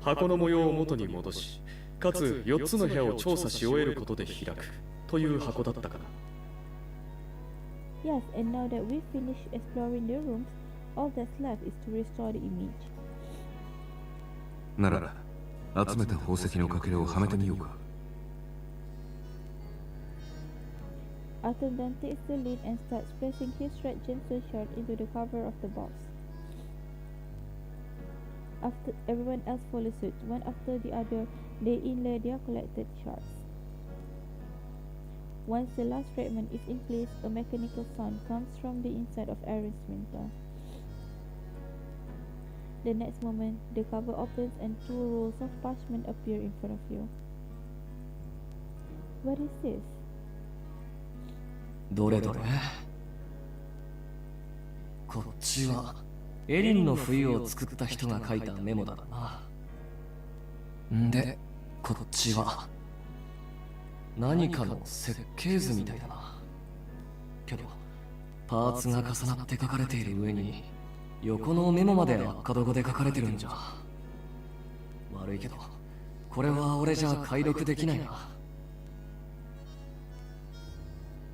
箱の模様を元に戻し、かつ4つの部屋を調査し終えることで開くという箱だったかな。Yes, and now that we've finished exploring the rooms, all that's left is to restore the image. なら、集めた宝石のかけらをはめてみようか。Arthur then takes the lead and starts pressing his red gemstone shard into the cover of the box. After everyone else follows suit, one after the other, they inlay their collected shards. Once the last fragment is in place, a mechanical sound comes from the inside of Erin's winter. The next moment, the cover opens and 2 rolls of parchment appear in front of you. What is this? どれどれ。こっちはエリンの冬を作った人が書いたメモだな。んで、こっちは何かの設計図みたいだな。けど、パーツが重なって書かれている上に、横のメモまで赤どこで書かれてるんじゃ。悪いけど、これは俺じゃ解読できないな。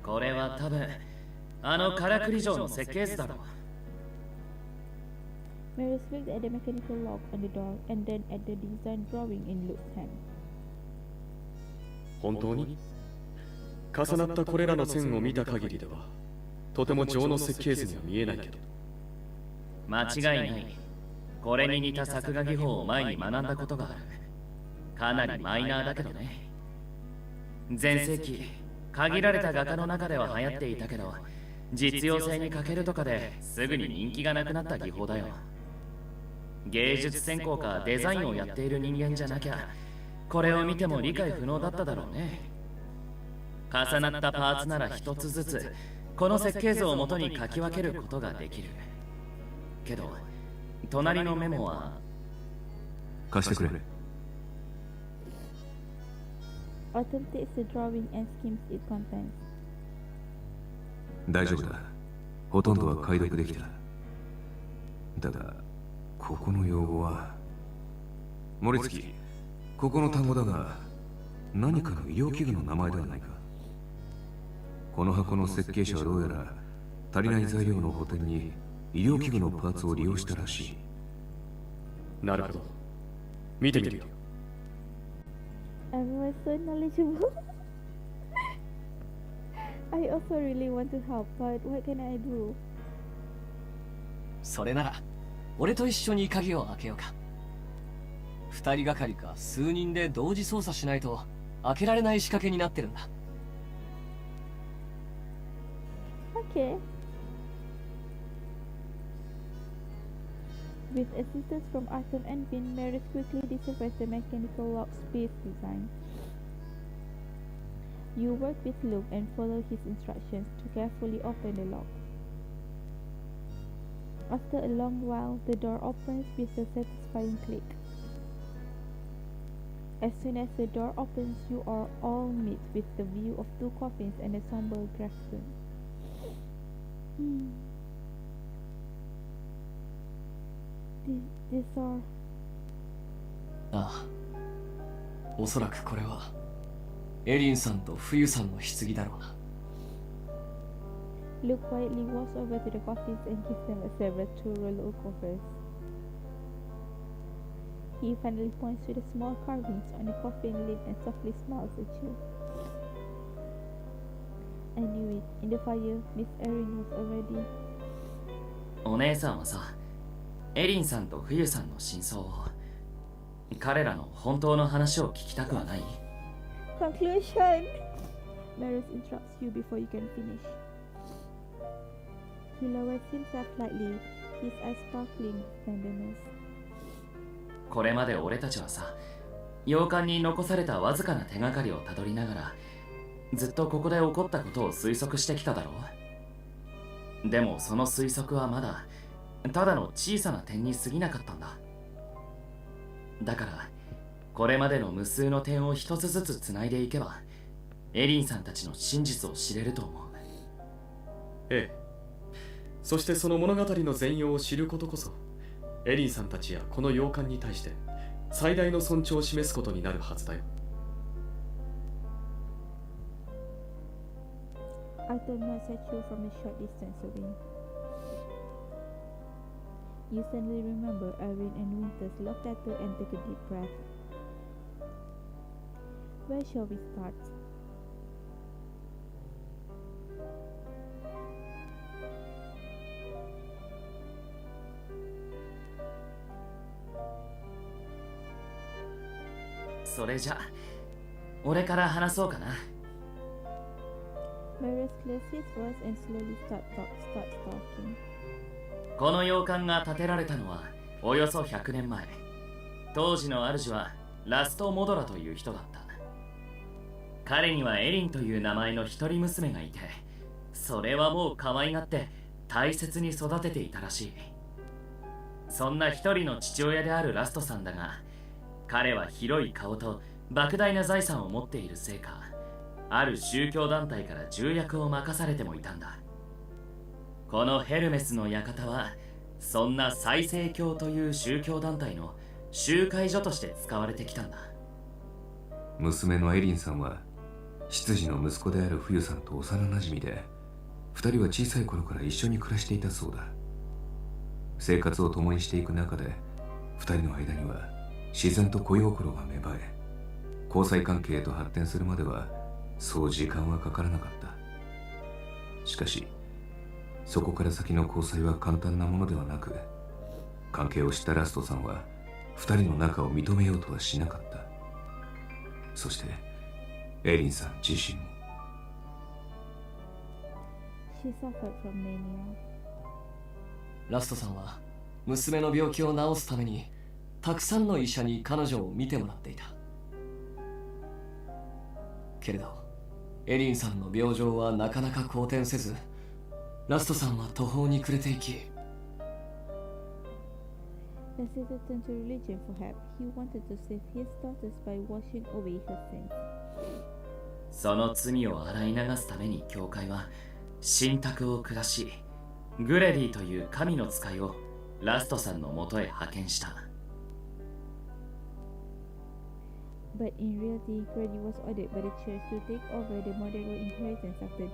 これは多分、あのからくり城の設計図だろう。Maris looked at the mechanical lock on the door and then at the design drawing in Luke's hand. 本当に重なったこれらの線を見た限りではとても情の設計図には見えないけど。間違いない。これに似た作画技法を前に学んだことがある。かなりマイナーだけどね。前世紀限られた画家の中では流行っていたけど、実用性に欠けるとかですぐに人気がなくなった技法だよ。芸術専攻かデザインをやっている人間じゃなきゃこれを見ても理解不能だっただろうね。重なったパーツなら一つずつこの設計図をもとに書き分けることができる。けど隣のメモは貸してくれ。 Autumn takes the drawing and skims its contents. 大丈夫だ。ほとんどは解読できた。だがここの用語は森月、ここの単語だが何かの医療器具の名前ではないか。この箱の設計者はどうやら足りない材料の補填に医療器具のパーツを利用したらしい。なるほど。見てみるよ。Everyone's so knowledgeable. I also really want to help, but what can I do? それなら俺と一緒に鍵を開けようか。二人がかりか数人で同時操作しないと開けられない仕掛けになってるんだ。Okay. With assistance from Autumn and Vin, Maris quickly deciphers the mechanical lock space design. You work with Luke and follow his instructions to carefully open the lock. After a long while, the door opens with a satisfying click. As soon as the door opens, you are all met with the view of two coffins and a somber gravestone. These are... ああ、おそらくこれはエリンさんと冬さんの棺だろうな。Luke quietly walks over to the coffins and gives them a severed two roll of covers. He finally points to the small carvings on the coffin lid and softly smiles at you. I knew it. In the fire, Miss Erin was already... お姉さんはさ、エリンさんと冬さんの真相を、彼らの本当の話を聞きたくはない？ Conclusion! Maris interrupts you before you can finish. He lowers himself slightly, his eyes sparkling with tenderness. これまで俺たちはさ、洋館に残されたわずかな手がかりをたどりながら、ずっとここで起こったことを推測してきただろう。でもその推測はまだただの小さな点に過ぎなかったんだ。だからこれまでの無数の点を一つずつつないでいけばエリンさんたちの真実を知れると思う。ええ。そしてその物語の全容を知ることこそエリンさんたちやこの洋館に対して最大の尊重を示すことになるはずだよ。Arthur nods at you from a short distance away. You suddenly remember Erin and Winter's love letter and take a deep breath. Where shall we start?「それじゃ俺から話そうかな。Maris clears his voice and slowly starts talking. この洋館が建てられたのはおよそ100年前。当時の主はラスト・モドラという人だった。彼にはエリンという名前の一人娘がいて、それはもう可愛がって大切に育てていたらしい。そんな一人の父親であるラストさんだが、彼は広い顔と莫大な財産を持っているせいか、ある宗教団体から重役を任されてもいたんだ。このヘルメスの館はそんな再生教という宗教団体の集会所として使われてきたんだ。娘のエリンさんは執事の息子である冬さんと幼なじみで、二人は小さい頃から一緒に暮らしていたそうだ。生活を共にしていく中で、二人の間には自然と恋心が芽生え、交際関係へと発展するまではそう時間はかからなかった。しかしそこから先の交際は簡単なものではなく、関係を知ったラストさんは二人の仲を認めようとはしなかった。そしてエリンさん自身も。 She suffered from mania. ラストさんは娘の病気を治すためにたくさんの医者に彼女を見てもらっていた。けれどエリンさんの病状はなかなか好転せず、ラストさんは途方に暮れていき、 As it turned to religion for help, he wanted to save his daughters by washing away her sins. その罪を洗い流すために教会は神託を下し、グレディという神の使いをラストさんのもとへ派遣した。But in reality, Grady was ordered by the church to take over the modern inheritance after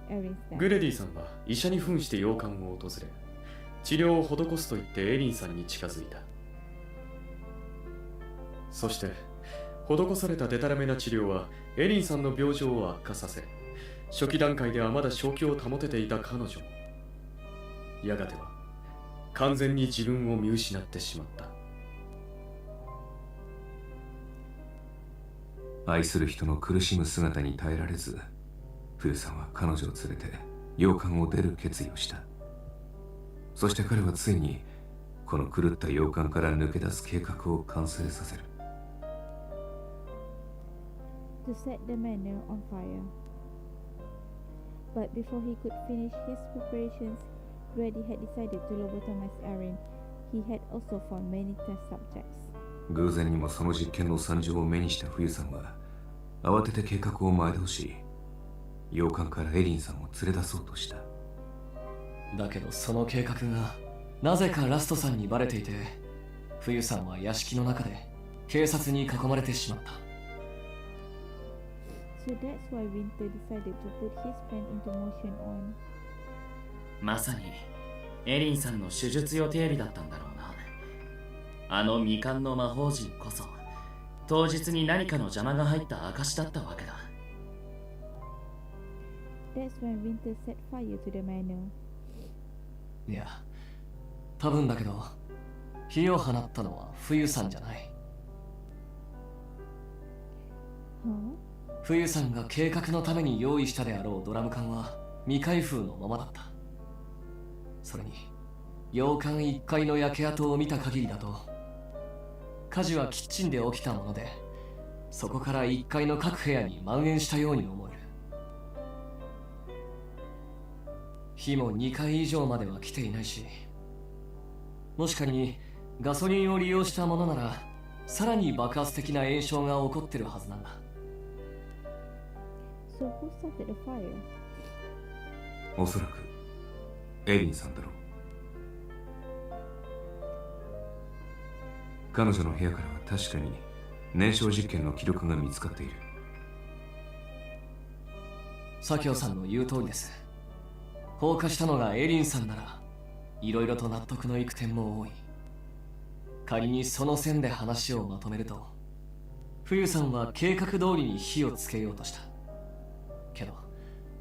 Erin's death. グレディさんは医者に扮して洋館を訪れ、治療を施すと言ってエリンさんに近づいた。そして施されたデタラメな治療はエリンさんの病状を悪化させ、初期段階ではまだ正気を保てていた彼女もやがては完全に自分を見失ってしまった。愛する人の苦しむ姿に耐えられず、冬さんは彼女を連れて洋館を出る決意をした。そして彼はついにこの狂った洋館から抜け出す計画を完成させる。 To set the manor on fire. But before he could finish his preparations, Grady had decided to lobotomize Erin. He had also found many test subjects. 偶然にもその実験の惨状を目にした冬さんは慌てて計画を前倒し、洋館からエリンさんを連れ出そうとした。だけどその計画がなぜかラストさんにバレていて、冬さんは屋敷の中で警察に囲まれてしまった。 So that's why Winter decided to put his plan into motion on. まさにエリンさんの手術予定日だったんだろうな。あの未完の魔法陣こそ当日に何かの邪魔が入った証だったわけだ。That's when Winter set fire to the manor. いや、多分だけど火を放ったのは冬さんじゃない。 Huh? 冬さんが計画のために用意したであろうドラム缶は未開封のままだった。それに洋館1階の焼け跡を見た限りだと、火事はキッチンで起きたもので、そこから1階の各部屋に蔓延したように思える。火も2階以上までは来ていないし、もし仮にガソリンを利用したものならさらに爆発的な炎症が起こってるはずなんだ。So who started the fire? おそらくエリンさんだろう。彼女の部屋からは確かに燃焼実験の記録が見つかっている。左京さんの言う通りです。放火したのがエリンさんならいろいろと納得のいく点も多い。仮にその線で話をまとめると、冬さんは計画通りに火をつけようとした。けど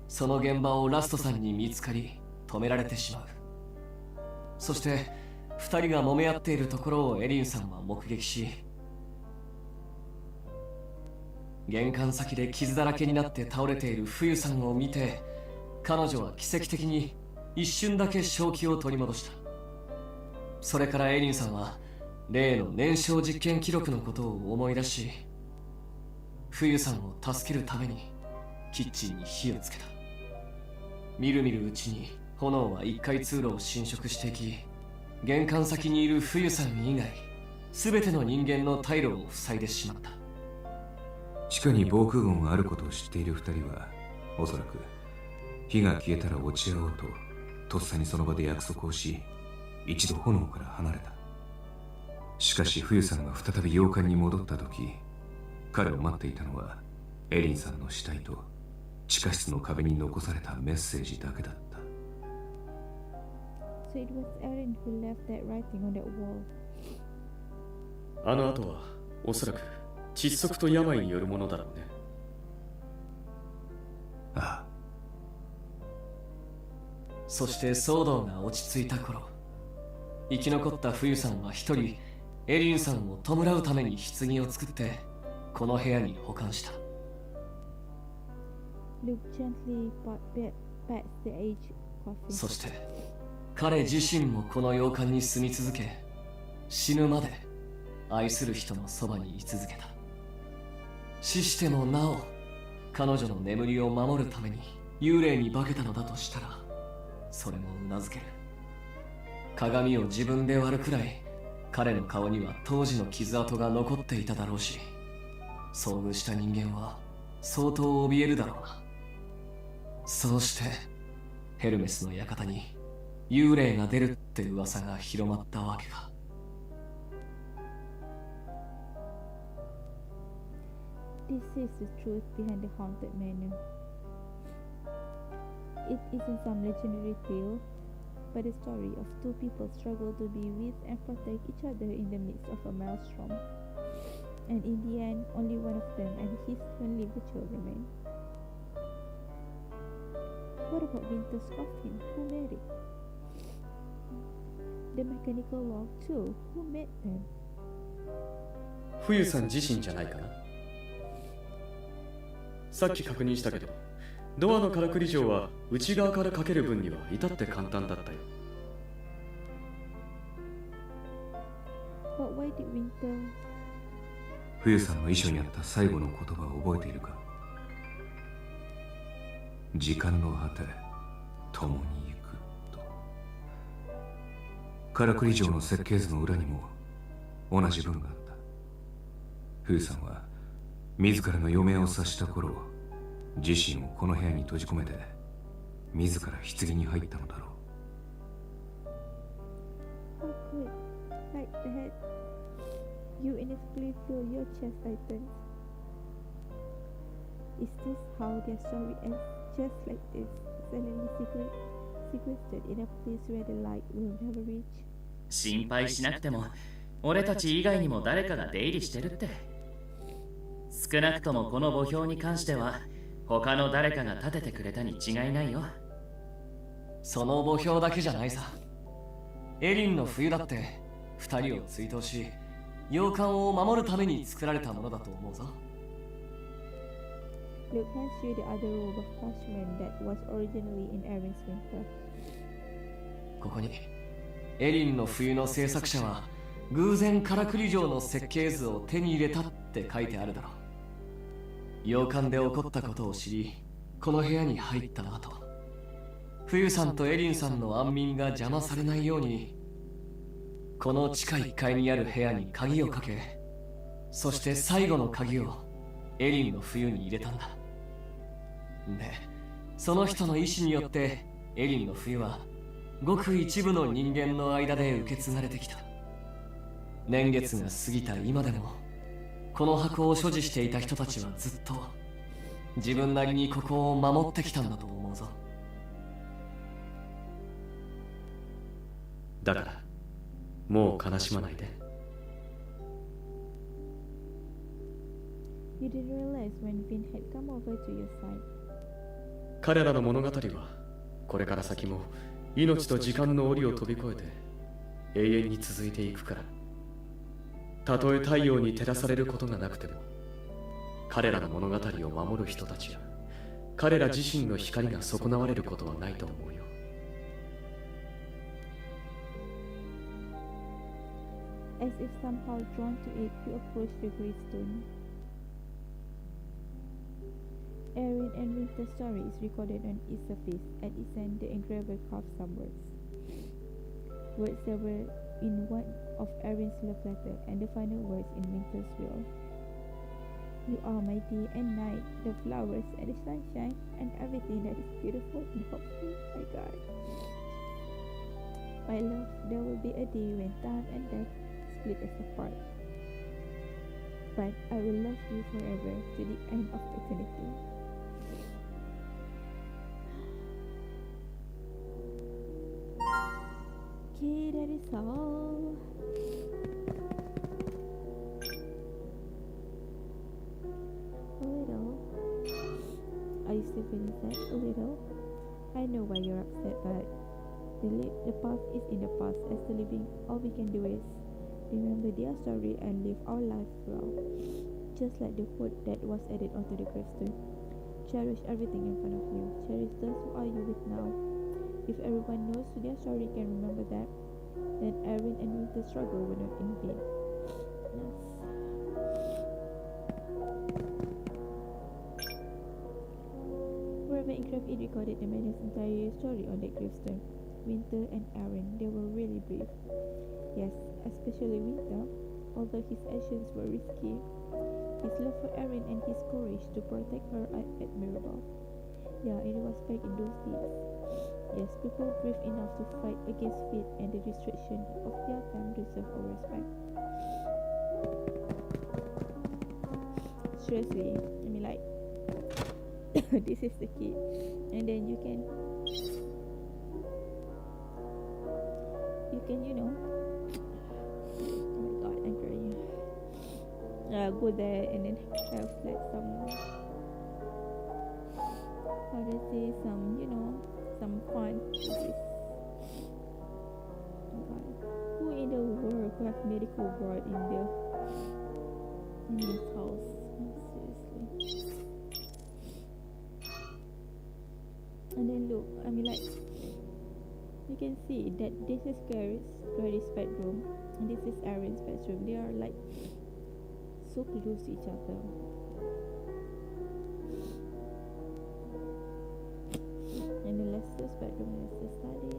その現場をラストさんに見つかり止められてしまう。そして2人が揉め合っているところをエリンさんは目撃し、玄関先で傷だらけになって倒れている冬さんを見て、彼女は奇跡的に一瞬だけ正気を取り戻した。それからエリンさんは例の燃焼実験記録のことを思い出し、冬さんを助けるためにキッチンに火をつけた。みるみるうちに炎は1階通路を侵食していき、玄関先にいる冬さん以外全ての人間の退路を塞いでしまった。地下に防空壕があることを知っている2人はおそらく火が消えたら落ち合おうととっさにその場で約束をし、一度炎から離れた。しかし冬さんが再び洋館に戻った時、彼を待っていたのはエリンさんの死体と地下室の壁に残されたメッセージだけだった。So it was Erin who left that writing on that wall. あの後はおそらく窒息と病によるものだろうね。ああ、そして騒動が落ち着いた頃、生き残った冬さんは一人エリンさんを弔うために棺を作ってこの部屋に保管した。 Luke gently pats the aged coffin. そして彼自身もこの洋館に住み続け、死ぬまで愛する人のそばに居続けた。死してもなお彼女の眠りを守るために幽霊に化けたのだとしたら、それもうなずける。鏡を自分で割るくらい彼の顔には当時の傷跡が残っていただろうし、遭遇した人間は相当怯えるだろうな。そうしてヘルメスの館に幽霊が出るって噂が広まったわけか。This is the truth behind the haunted manor. It isn't some legendary tale, but a story of two people struggle to be with and protect each other in the midst of a maelstrom. And in the end, only one of them and his only child remain. What about Winter's coffin? Who made it? The mechanical lock too. Who made them? 冬さん自身じゃないかな。さっき確認したけど、ドアのからくり錠は内側からかける分には至って簡単だったよ。But why did Winter? 冬さんの遺書にあった最後の言葉を覚えているか。時間の果て、共に行くと。からくり錠の設計図の裏にも同じ文があった。冬さんは自らの余命を察した頃、自身をこの部屋に閉じ込めて自ら棺に入ったのだろう。 How could? Like that? You inexplicably feel your chest tighten. Is this how their story ends? Just like this, suddenly sequestered in a place where the light will never reach. 心配しなくても俺たち以外にも誰かが出入りしてるって。少なくともこの墓標に関しては他の誰かが建ててくれたに違いないよ。その墓標だけじゃないさ。エリンの冬だって二人を追悼し、洋館を守るために作られたものだと思うぞ。Luke hands you the other robe of parchment that was originally in Erin's winter. ここにエリンの冬の制作者は偶然からくり錠の設計図を手に入れたって書いてあるだろう。洋館で起こったことを知り、この部屋に入った後、冬さんとエリンさんの安眠が邪魔されないように、この地下1階にある部屋に鍵をかけ、そして最後の鍵をエリンの冬に入れたんだ。で、その人の意志によってエリンの冬はごく一部の人間の間で受け継がれてきた。年月が過ぎた今でもこの箱を所持していた人たちはずっと自分なりにここを守ってきたんだと思うぞ。だからもう悲しまないで。 You didn't realize when Vin had come over to your side. 彼らの物語はこれから先も命と時間の檻を飛び越えて永遠に続いていくから。たとえ太陽に照らされることがなくても、彼らの物語を守る人たちや彼ら自身の光が損なわれることはないと思うよ。As if somehow drawn to it, you approach the gravestone. Erin and Winter's story is recorded on its surface, and its end the engraver carved some words. Words that were in one of Erin's love letter and the final words in Winter's will. You are my day and night, the flowers and the sunshine, and everything that is beautiful and hopeful, my God. My love, there will be a day when time and death split us apart. But I will love you forever to the end of eternity. that is all. A little. Are you still feeling sad? A little. I know why you're upset, but the past is in the past. As the living, all we can do is remember their story and live our lives well. Just like the quote that was added onto the gravestone. Cherish everything in front of you. Cherish those who are you with now. If everyone knows their story can remember that, then Erin and Winter's struggle were not in vain. Yes. Whoever engraved it recorded the Manor's entire story on that gravestone. Winter and Erin, they were really brave. Yes, especially Winter, although his actions were risky. His love for Erin and his courage to protect her are admirable. Yeah, it was back in those days. Yes, people brave enough to fight against fate and the destruction of their time deserve our respect. Seriously, I mean like, this is the key. And then you can, you know, oh my god, I'm crying. Go there and then have like some, how do I say, some, you know, some fun with this. Oh god, who in the world who have medical ward in this house? Seriously. And then look, I mean like, you can see that this is Grady's bedroom and this is Erin's bedroom. They are like so close to each other. And then Lester's bedroom, Lester's study.